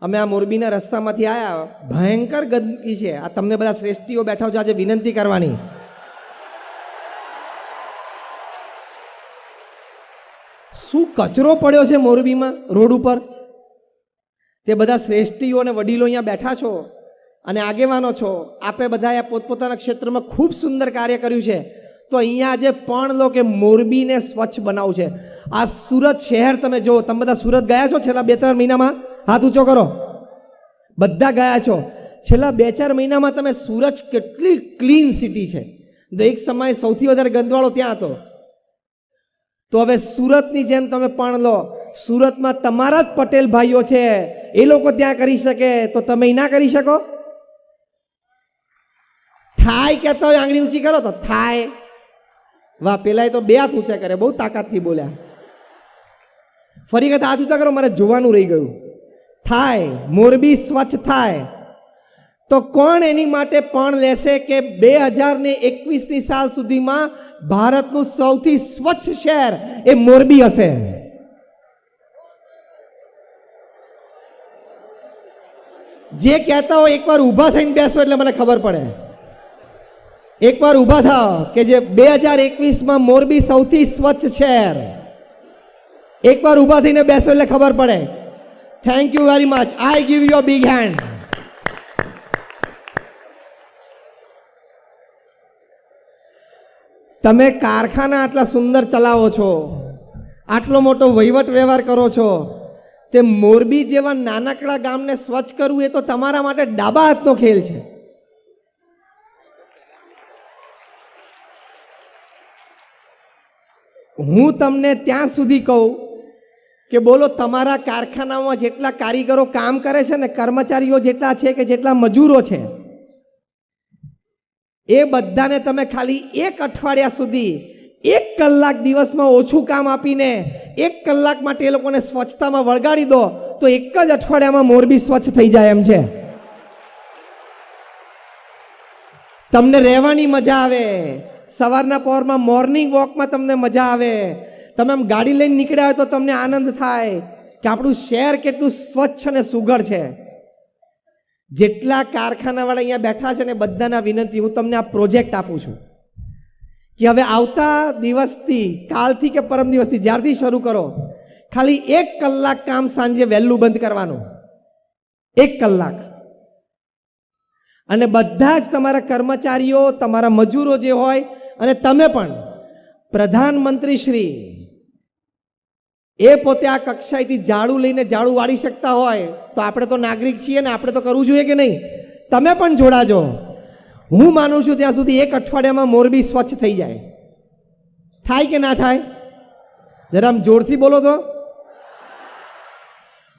અમે આ મોરબીના રસ્તામાંથી આવ્યા, ભયંકર ગંદકી છે. આ તમને બધા શ્રેષ્ઠીઓ બેઠા છો, આજે વિનંતી કરવાની, શું કચરો પડ્યો છે મોરબીમાં રોડ ઉપર. તે બધા શ્રેષ્ઠીઓ અને વડીલો અહીંયા બેઠા છો અને આગેવાનો છો, આપે બધાએ પોતપોતાના ક્ષેત્રમાં ખૂબ સુંદર કાર્ય કર્યું છે. તો અહીંયા આજે પણ લો કે મોરબીને સ્વચ્છ બનાવવું છે. આ સુરત શહેર તમે જો, તમે બધા સુરત ગયા છો છેલ્લા 2-3 મહિનામાં? હાથ ઊંચો કરો. બધા ગયા છો. છેલ્લા 2-4 મહિનામાં તમે સુરત કેટલી ક્લીન સિટી છે. એક સમયે સૌથી વધારે ગંદવાળો ત્યાં હતો. તો હવે સુરતની જેમ તમે પણ લો. સુરતમાં તમારા જ પટેલ ભાઈઓ છે, એ લોકો ત્યાં કરી શકે તો તમે ના કરી શકો? થાય કહેતા હોય આંગળી ઊંચી કરો તો થાય. વાહ, પેલા તો 2 હાથ ઊંચા કરે, બહુ તાકાતથી બોલ્યા. ફરી વખત હાથ ઊંચા કરો, મારે જોવાનું રહી ગયું. થાય, મોરબી સ્વચ્છ થાય તો કોણ એની માટે પણ લેશે કે 2021ની સાલ સુધીમાં ભારતનું સૌથી સ્વચ્છ શહેર એ મોરબી હશે? જે કહેતા હોય એકવાર ઊભા થઈને બેસો એટલે મને ખબર પડે. એકવાર ઊભા થાઓ કે જે 2021માં મોરબી સૌથી સ્વચ્છ શહેર. એકવાર ઊભા થઈને બેસો એટલે ખબર પડે. Thank you very much. I give you a big hand. તમે કારખાના આટલા સુંદર ચલાવો છો, આટલો મોટો વહીવટ વ્યવહાર કરો છો, તે મોરબી જેવા નાનકડા ગામને સ્વચ્છ કરવું એ તો તમારા માટે ડાબા હાથનો ખેલ છે. હું તમને ત્યાં સુધી કહું કે બોલો, તમારા કારખાનામાં જેટલા કારીગરો કામ કરે છે ને, કર્મચારીઓ જેટલા છે કે જેટલા મજૂરો છે, એ બધાને તમે ખાલી 1 અઠવાડિયા સુધી 1 કલાક દિવસમાં ઓછું કામ આપીને 1 કલાક માટે એ લોકોને સ્વચ્છતામાં વળગાડી દો તો 1 જ અઠવાડિયામાં મોરબી સ્વચ્છ થઈ જાય એમ છે. તમને રહેવાની મજા આવે. સવારના પહોરમાં મોર્નિંગ વોકમાં તમને મજા આવે. તમે આમ ગાડી લઈને નીકળ્યા હોય તો તમને આનંદ થાય કે આપણું શહેર કેટલું સ્વચ્છ અને સુઘડ છે. જેટલા કારખાનાવાળા અહીંયા બેઠા છે ને, બધાના વિનંતી, હું તમને આ પ્રોજેક્ટ આપું છું કે હવે આવતા દિવસથી, કાલથી કે પરમ દિવસથી, જ્યારથી શરૂ કરો, ખાલી 1 કલાક કામ સાંજે વહેલું બંધ કરવાનું. 1 કલાક. અને બધા જ તમારા કર્મચારીઓ, તમારા મજૂરો જે હોય, અને તમે પણ પ્રધાનમંત્રી શ્રી એ પોતે આ કક્ષાએથી ઝાડુ લઈને ઝાડુ વાળી શકતા હોય તો આપણે તો નાગરિક છીએ ને, આપણે તો કરવું જોઈએ કે નહીં? તમે પણ જોડાજો. હું માનું છું ત્યાં સુધી એક અઠવાડિયામાં મોરબી સ્વચ્છ થઈ જાય. થાય કે ના થાય? જરા આમ જોરથી બોલો તો.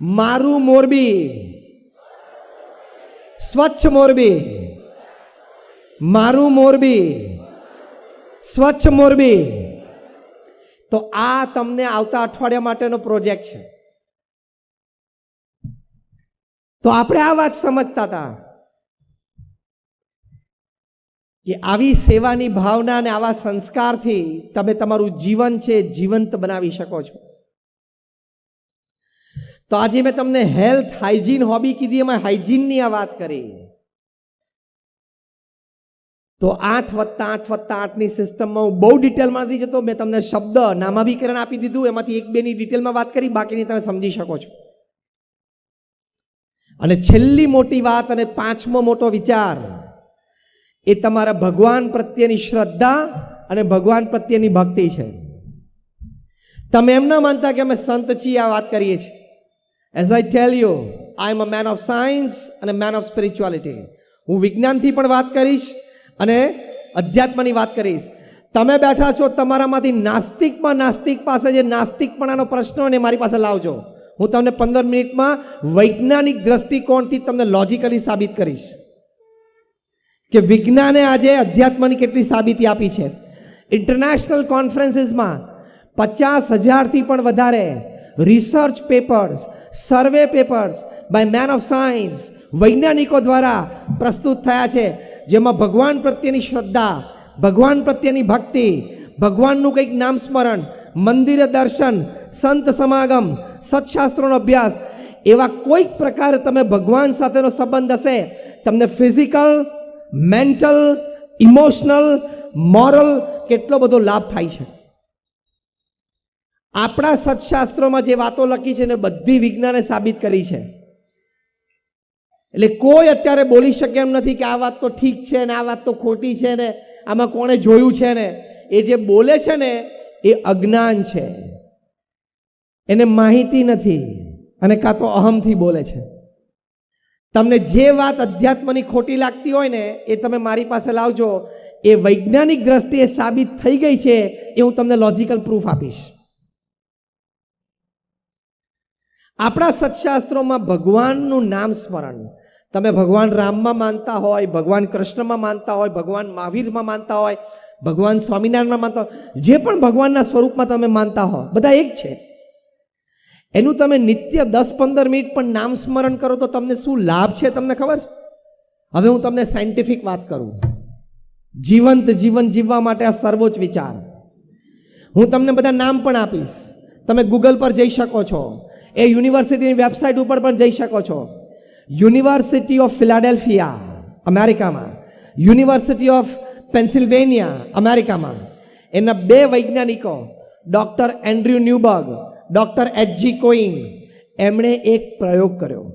મારું મોરબી, સ્વચ્છ મોરબી, મારું મોરબી, સ્વચ્છ મોરબી. તો આ તમને આવતા અઠવાડિયા માટેનો પ્રોજેક્ટ છે. તો આપણે આ વાત સમજતા હતા કે આવી સેવાની ભાવના અને આવા સંસ્કારથી તમે તમારું જીવન છે જીવંત બનાવી શકો છો. તો આજે મેં તમને હેલ્થ હાઇજીન હોબી કીધી, એમાં હાઇજીનની આ વાત કરી. તો 8+8+8ની સિસ્ટમમાં હું બહુ ડિટેલમાં નથી જતો. મેં તમને શબ્દ નામાભીકરણ આપી દીધું, એમાંથી 1-2ની ડિટેલમાં વાત કરી, બાકીની તમે સમજી શકો છો. અને છેલ્લી મોટી વાત અને 5મો મોટો વિચાર એ તમારા ભગવાન પ્રત્યેની શ્રદ્ધા અને ભગવાન પ્રત્યેની ભક્તિ છે. તમે એમ ના માનતા કે અમે સંત છીએ આ વાત કરીએ છીએ. As I tell you, I am a man of science અને મેન ઓફ સ્પિરિચ્યુઆલિટી. હું વિજ્ઞાનથી પણ વાત કરીશ અને અધ્યાત્મની વાત કરીશ. તમે બેઠા છો તમારામાંથી નાસ્તિકમાં નાસ્તિક પાસે જે નાસ્તિકપણાનો પ્રશ્ન હોય ને મારી પાસે લાવજો. હું તમને 15 મિનિટમાં વૈજ્ઞાનિક દ્રષ્ટિકોણથી તમને લોજિકલી સાબિત કરીશ કે વિજ્ઞાને આજે અધ્યાત્મની કેટલી સાબિતી આપી છે. ઇન્ટરનેશનલ કોન્ફરન્સીસમાં 50,000થી પણ વધારે research papers, survey papers by man of science, વૈજ્ઞાનિકો દ્વારા પ્રસ્તુત થયા છે, જેમાં ભગવાન પ્રત્યેની શ્રદ્ધા, ભગવાન પ્રત્યેની ભક્તિ, ભગવાનનું કંઈક નામ સ્મરણ, મંદિરે દર્શન, સંત સમાગમ, સત્શાસ્ત્રોનો અભ્યાસ, એવા કોઈક પ્રકારે તમે ભગવાન સાથેનો સંબંધ હશે, તમને ફિઝિકલ, મેન્ટલ, ઇમોશનલ, મોરલ કેટલો બધો લાભ થાય છે. આપણા સત્શાસ્ત્રોમાં જે વાતો લખી છે ને બધી વિજ્ઞાને સાબિત કરી છે. એટલે કોઈ અત્યારે બોલી શકે એમ નથી કે આ વાત તો ઠીક છે ને આ વાત તો ખોટી છે ને આમાં કોણે જોયું છે ને. એ જે બોલે છે ને એ અજ્ઞાન છે, એને માહિતી નથી અને કાં તો અહમથી બોલે છે. તમને જે વાત અધ્યાત્મની ખોટી લાગતી હોય ને એ તમે મારી પાસે લાવજો. એ વૈજ્ઞાનિક દ્રષ્ટિએ સાબિત થઈ ગઈ છે એ હું તમને લોજિકલ પ્રૂફ આપીશ. આપણા સત્શાસ્ત્રોમાં ભગવાનનું નામ સ્મરણ, તમે ભગવાન રામમાં માનતા હોય, ભગવાન કૃષ્ણમાં માનતા હોય, ભગવાન મહાવીરમાં માનતા હોય, ભગવાન સ્વામિનારાયણમાં માનતા હોય, જે પણ ભગવાનના સ્વરૂપમાં તમે માનતા હો, બધા એક છે. એનું તમે નિત્ય 10-15 મિનિટ પણ નામ સ્મરણ કરો તો તમને શું લાભ છે તમને ખબર છે? હવે હું તમને સાયન્ટિફિક વાત કરું. જીવંત જીવન જીવવા માટે આ સર્વોચ્ચ વિચાર. હું તમને બધા નામ પણ આપીશ, તમે ગૂગલ પર જઈ શકો છો, એ યુનિવર્સિટીની વેબસાઇટ ઉપર પણ જઈ શકો છો. યુનિવર્સિટી ઓફ ફિલાડેલ્ફિયા અમેરિકામાં, યુનિવર્સિટી ઓફ પેન્સિલ્વેનિયા અમેરિકામાં, એના 2 વૈજ્ઞાનિકો doctor Andrew Newberg, doctor H.G. કોઈંગ, એમણે એક પ્રયોગ કર્યો.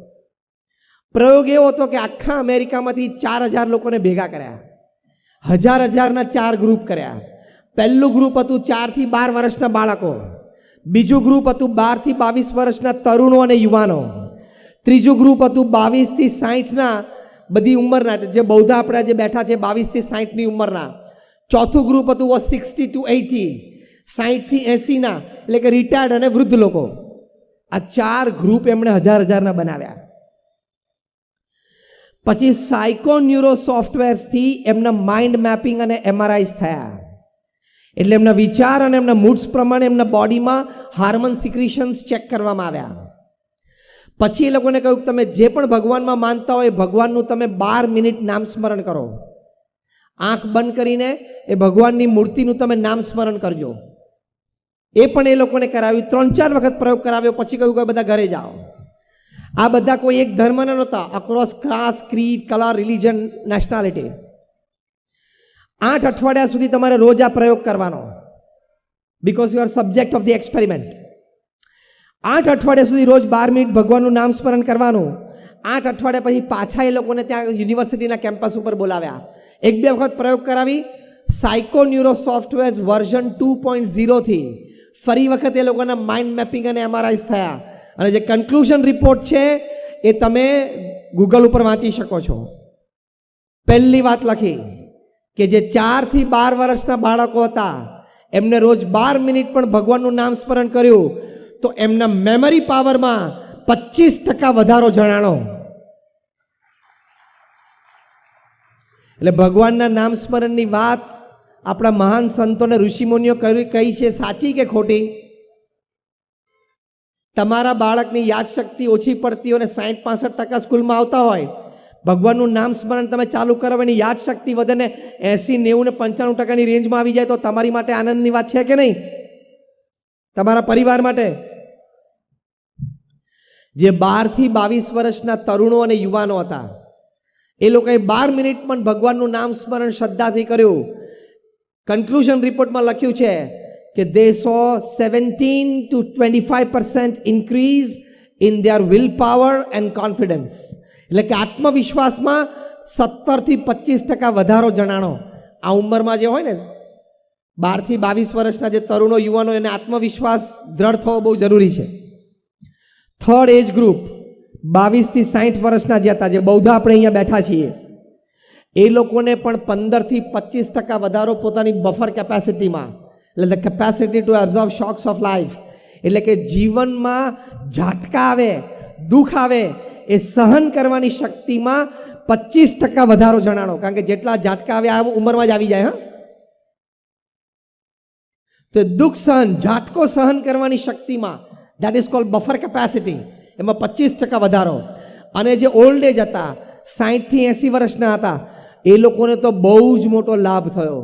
પ્રયોગ એવો હતો કે આખા અમેરિકામાંથી 4,000 લોકોને ભેગા કર્યા, 1,000-1,000ના 4 ગ્રુપ કર્યા. પહેલું ગ્રુપ હતું 4 થી 12 વર્ષના બાળકો, બીજું ગ્રુપ હતું 12 થી 22 વર્ષના તરુણો અને યુવાનો, ત્રીજું ગ્રુપ હતું 22 થી 60ના બધી ઉંમરના, જે બૌદ્ધ આપણે જે બેઠા છે 22 થી 60ની ઉંમરના, ચોથું ગ્રુપ હતું 60 to 80, 60 થી 80ના એટલે કે રિટાયર્ડ અને વૃદ્ધ લોકો. આ 4 ગ્રુપ એમણે 1,000-1,000ના બનાવ્યા. પછી સાયકોન્યુરો સોફ્ટવેરથી એમના માઇન્ડ મેપિંગ અને MRIs થયા, એટલે એમના વિચાર અને એમના મૂડ્સ પ્રમાણે એમના બોડીમાં હાર્મોન સિક્રિશન્સ ચેક કરવામાં આવ્યા. પછી એ લોકોને કહ્યું કે તમે જે પણ ભગવાનમાં માનતા હોય ભગવાનનું તમે 12 મિનિટ નામ સ્મરણ કરો. આંખ બંધ કરીને એ ભગવાનની મૂર્તિનું તમે નામ સ્મરણ કરજો. એ પણ એ લોકોને કરાવ્યું, 3-4 વખત પ્રયોગ કરાવ્યો. પછી કહ્યું કે બધા ઘરે જાઓ. આ બધા કોઈ એક ધર્મના નહોતા, across class, creed, colour, religion, nationality. 8 અઠવાડિયા સુધી તમારે રોજ આ પ્રયોગ કરવાનો, because you are subject of the experiment. 8 અઠવાડિયા સુધી રોજ 12 મિનિટ ભગવાનનું નામ સ્મરણ કરવાનું. 8 અઠવાડિયા પછી પાછા એ લોકોને ત્યાં યુનિવર્સિટીના કેમ્પસ ઉપર બોલાવ્યા. 1-2 વખત પ્રયોગ કરાવી સાયકોન્યુરો સોફ્ટવેર વર્ઝન 2.0 થી ફરી વખત એ લોકોના માઇન્ડ મેપિંગ અને MRIs થયા અને જે કન્ક્લુઝન રિપોર્ટ છે એ તમે ગૂગલ ઉપર વાંચી શકો છો. પહેલી વાત લખી કે જે 4 થી 12 વર્ષના બાળકો હતા એમને રોજ 12 મિનિટ પણ ભગવાનનું નામ સ્મરણ કર્યું તો એમના મેમરી પાવરમાં 25% વધારો જણાણો. એટલે ભગવાનના નામ સ્મરણની વાત આપણા મહાન સંતોને ઋષિમુનિઓ કહી છે, સાચી કે ખોટી? તમારા બાળકની યાદશક્તિ ઓછી પડતી હોય અને 60-65% સ્કૂલમાં આવતા હોય, ભગવાનનું નામ સ્મરણ તમે ચાલુ કરો એની યાદશક્તિ વધે ને 80, 90 ને 95% રેન્જમાં આવી જાય તો તમારી માટે આનંદની વાત છે કે નહીં? તમારા પરિવાર માટે. જે 12 થી 22 વર્ષના તરુણો અને યુવાનો હતા એ લોકોએ 12 મિનિટ પણ ભગવાનનું નામ સ્મરણ શ્રદ્ધાથી કર્યું. કન્ક્લુઝન રિપોર્ટમાં લખ્યું છે કે they saw 17 to 25% increase in their willpower and confidence. એટલે કે આત્મવિશ્વાસમાં 17 થી 25% વધારો જણાણો. આ ઉંમરમાં જે હોય ને 12 થી 22 વર્ષના જે તરુણો યુવાનો એને આત્મવિશ્વાસ દ્રઢ થવો બહુ જરૂરી છે. થર્ડ એજ ગ્રુપ 22 થી 60 વર્ષના જે હતા, જે બૌદ્ધ આપણે અહીંયા બેઠા છીએ, એ લોકોને પણ 15 થી 25% વધારો પોતાની બફર કેપેસિટીમાં, એટલે the capacity two absorb shocks of life, એટલે કે જીવનમાં ઝાટકા આવે, દુઃખ આવે એ સહન કરવાની શક્તિમાં 25% વધારો જણાણો. કારણ કે જેટલા ઝાટકા આવે આ ઉંમરમાં જ આવી જાય. તો દુઃખ સહન, ઝાટકો સહન કરવાની શક્તિમાં, that is cold buffer capacity, એમાં 25% વધારો. અને જે ઓલ્ડ એજ હતા 60 થી 80 વર્ષના હતા એ લોકોને તો બહુ જ મોટો લાભ થયો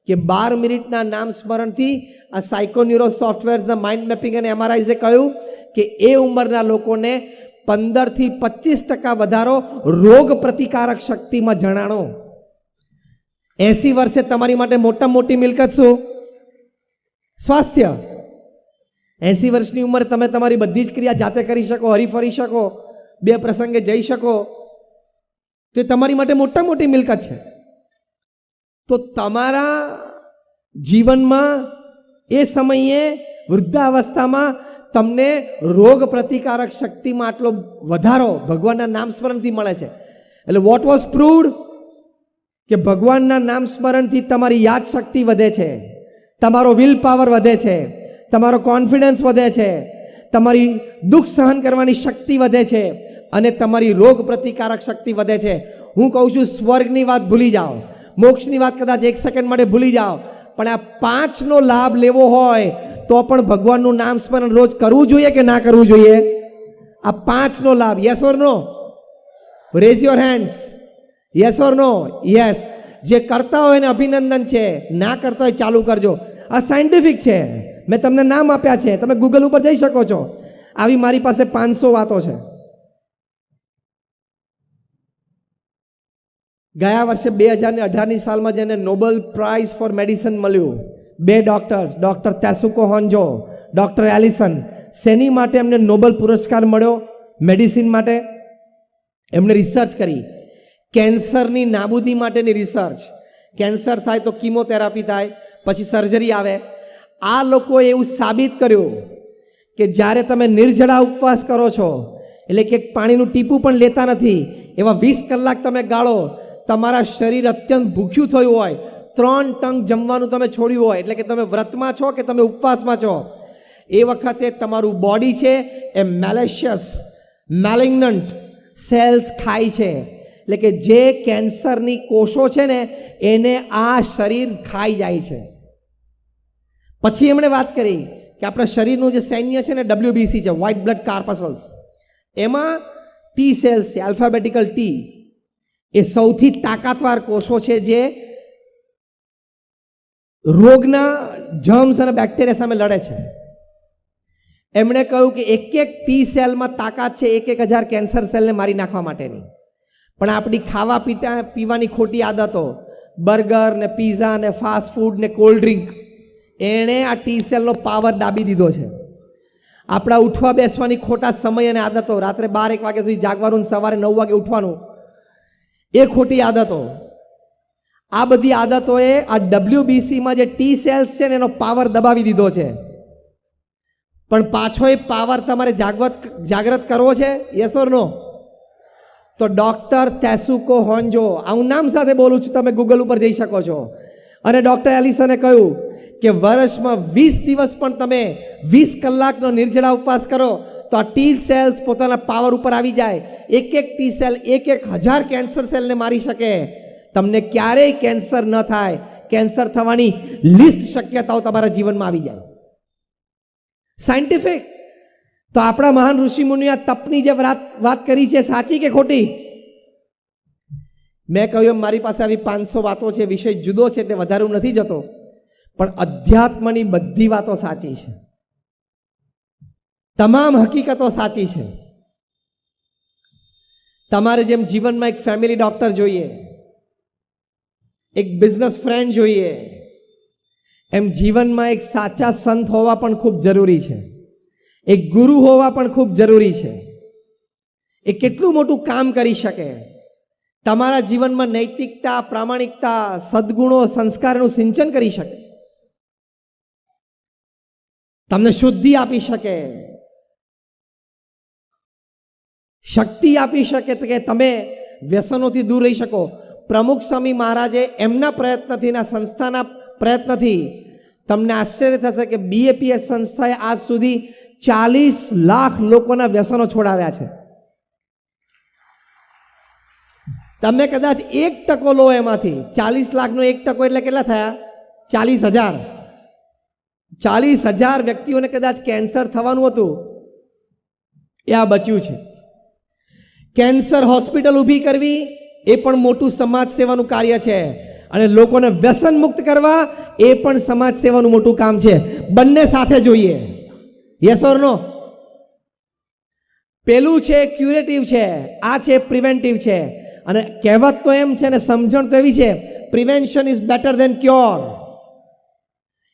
કે 12 મિનિટના નામ સ્મરણથી આ સાયકોન્યુરો સોફ્ટવેર્સના માઇન્ડ મેપિંગ અને MRIs કહ્યું કે એ ઉંમરના લોકોને 15 થી 25% વધારો રોગ પ્રતિકારક શક્તિમાં જણાણો. 80 વર્ષે તમારી માટે મોટામાં મોટી મિલકત શું? સ્વાસ્થ્ય. 80 વર્ષની ઉંમરે તમે તમારી બધી જ ક્રિયા જાતે કરી શકો, હરીફરી શકો, બે પ્રસંગે જઈ શકો, તે તમારી માટે મોટા મોટી મિલકત છે. તો તમારા જીવનમાં એ સમયે વૃદ્ધાવસ્થામાં તમને રોગ પ્રતિકારક શક્તિમાં આટલો વધારો ભગવાનના નામ સ્મરણથી મળે છે. એટલે વોટ વોઝ પ્રૂવડ કે ભગવાનના નામ સ્મરણથી તમારી યાદ શક્તિ વધે છે, તમારો વિલ પાવર વધે છે, તમારો કોન્ફિડન્સ વધે છે, તમારી દુઃખ સહન કરવાની શક્તિ વધે છે અને તમારી રોગ પ્રતિકારક શક્તિ વધે છે. હું કહું છું સ્વર્ગની વાત ભૂલી જાઓ, મોક્ષની વાત કદાચ 1 સેકન્ડ માટે ભૂલી જાઓ, પણ આ 5નો લાભ લેવો હોય તો પણ ભગવાનનું નામ સ્મરણ રોજ કરવું જોઈએ કે ના કરવું જોઈએ? આ 5નો લાભ. Yes or no? Raise your hands. Yes or no? Yes. જે કરતા હોય એને અભિનંદન છે, ના કરતા હોય ચાલુ કરજો. આ સાયન્ટિફિક છે, મેં તમને નામ આપ્યા છે, તમે ગૂગલ ઉપર જઈ શકો છો. આવી મારી પાસે 500 વાતો છે. ગયા વર્ષે 2018ની સાલમાં જેને નોબેલ પ્રાઇઝ ફોર મેડિસિન મળ્યું, 2 ડોક્ટર્સ, ડોક્ટર તેસુકો હોન્જો, ડોક્ટર એલિસન, શેની માટે એમને નોબેલ પુરસ્કાર મળ્યો? મેડિસિન માટે. એમણે રિસર્ચ કરી, કેન્સરની નાબૂદી માટેની રિસર્ચ. કેન્સર થાય તો કીમોથેરાપી થાય, પછી સર્જરી આવે. આ લોકોએ એવું સાબિત કર્યું કે જ્યારે તમે નિર્જળા ઉપવાસ કરો છો, એટલે કે પાણીનું ટીપું પણ લેતા નથી, એવા 20 કલાક તમે ગાળો, તમારા શરીર અત્યંત ભૂખ્યું થયું હોય, 3 ટંક જમવાનું તમે છોડ્યું હોય, એટલે કે તમે વ્રતમાં છો કે તમે ઉપવાસમાં છો, એ વખતે તમારું બોડી છે એ મેલેશિયસ, મેલિગ્નન્ટ સેલ્સ ખાય છે. એટલે કે જે કેન્સરની કોષો છે ને એને આ શરીર ખાઈ જાય છે. પછી એમણે વાત કરી કે આપણા શરીરનું જે સૈન્ય છે ને WBC છે, વ્હાઇટ બ્લડ કાર્પસલ્સ, એમાં ટી સેલ્સ છે, આલ્ફાબેટિકલ ટી, એ સૌથી તાકાતવાર કોષો છે જે રોગના જર્મ્સ અને બેક્ટેરિયા સામે લડે છે. એમણે કહ્યું કે એક ટી સેલમાં તાકાત છે 1,000 કેન્સર સેલને મારી નાખવા માટેની. પણ આપણી ખાવા પીવાની ખોટી આદતો, બર્ગર ને પીઝા ને ફાસ્ટ ફૂડ ને કોલ્ડ ડ્રિંક, એણે આ ટી સેલનો પાવર દાબી દીધો છે. આપણા ઉઠવા બેસવાની ખોટા સમય અને આદતો, રાત્રે 12-1 વાગ્યા સુધી જાગવાનું, સવારે 9 વાગે ઉઠવાનું, એ ખોટી આદતો, આ બધી આદતોએ આ WBCમાં જે ટી સેલ્સ છે ને એનો પાવર દબાવી દીધો છે. પણ પાછો એ પાવર તમારે જાગૃત કરવો છે, યસ ઓર નો? તો ડોક્ટર તેસુકો હોન્જો, આ હું નામ સાથે બોલું છું, તમે ગૂગલ ઉપર જઈ શકો છો. અને ડોક્ટર એલિસને કહ્યું કે વર્ષમાં 20 દિવસ પણ તમે 20 કલાકનો નિર્જળા ઉપવાસ કરો તો આ ટી સેલ્સ પોતાના પાવર ઉપર આવી જાય. એક ટી સેલ 1000 કેન્સર સેલને મારી શકે. તમને ક્યારેય કેન્સર ન થાય, કેન્સર થવાની લિસ્ટ શક્યતાઓ તમારા જીવનમાં આવી જાય. સાયન્ટિફિક. તો આપણા મહાન ઋષિ મુનિએ આ તપની જે વાત કરી છે, સાચી કે ખોટી? મેં કહ્યું મારી પાસે આવી 500 વાતો છે, વિષય જુદો છે એટલે વધારે નથી જતો, પણ અધ્યાત્મની બધી વાતો સાચી છે, તમામ હકીકતો સાચી છે. તમારે જેમ જીવનમાં એક ફેમિલી ડોક્ટર જોઈએ, એક બિઝનેસ ફ્રેન્ડ જોઈએ, એમ જીવનમાં એક સાચા સંત હોવા પણ ખૂબ જરૂરી છે, એક ગુરુ હોવા પણ ખૂબ જરૂરી છે. એ કેટલું મોટું કામ કરી શકે, તમારા જીવનમાં નૈતિકતા, પ્રામાણિકતા, સદગુણો, સંસ્કારનું સિંચન કરી શકે, તમને શુદ્ધિ આપી શકે, શક્તિ આપી શકે કે તમે વ્યસનોથી દૂર રહી શકો. પ્રમુખ સ્વામી મહારાજે એમના પ્રયત્નથી, ના સંસ્થાના પ્રયત્નથી, તમને આશ્ચર્ય થશે કે BAPS સંસ્થાએ આજ સુધી 40 લાખ લોકોના વ્યસનો છોડાવ્યા છે. તમે કદાચ 1% લો એમાંથી, 40 લાખનો 1% એટલે કેટલા થયા? 40,000. 40,000 વ્યક્તિઓને કદાચ કેન્સર થવાનું હતું, એ આ બચ્યું છે. કેન્સર હોસ્પિટલ ઊભી કરવી એ પણ મોટું સમાજ સેવાનું કાર્ય છે, અને લોકોને વ્યસન મુક્ત કરવા એ પણ સમાજ સેવાનું મોટું કામ છે. બંને સાથે જોઈએ, યસ ઓર નો? પેલું છે ક્યુરેટિવ છે, આ છે પ્રિવેન્ટિવ છે. અને કહેવત તો એમ છે ને સમજણ તો એવી છે, prevention is better than cure.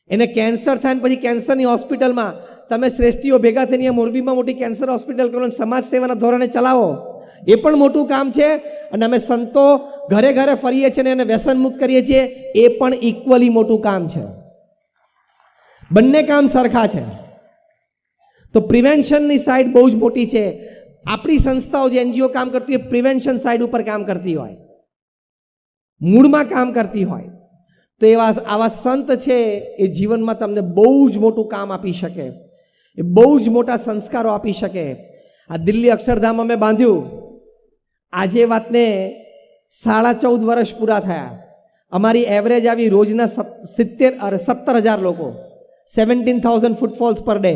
એને કેન્સર થાય ને પછી કેન્સરની હોસ્પિટલમાં તમે શ્રેષ્ઠીઓ ભેગા થઈને મોરબીમાં મોટી કેન્સર હોસ્પિટલ કરો, સમાજ સેવાના ધોરણે ચલાવો, એ પણ મોટું કામ છે. અને અમે સંતો ઘરે ઘરે ફરીએ છીએ ને એને વ્યસન મુક્ત કરીએ છીએ, એ પણ ઇક્વલી મોટું કામ છે. બંને કામ સરખા છે. તો પ્રિવેન્શનની સાઈડ બહુ જ મોટી છે. આપણી સંસ્થાઓ જે NGO કામ કરતી હોય, પ્રિવેન્શન સાઈડ ઉપર કામ કરતી હોય, મૂળમાં કામ કરતી હોય, તો આવા સંત છે એ જીવનમાં તમને બહુ જ મોટું કામ આપી શકે, એ બહુ જ મોટા સંસ્કારો આપી શકે. આ દિલ્હી અક્ષરધામ અમે બાંધ્યું, આજે વાતને 14.5 વર્ષ પૂરા થયા. અમારી એવરેજ આવી રોજના 17,000 લોકો, 17,000 footfalls per day,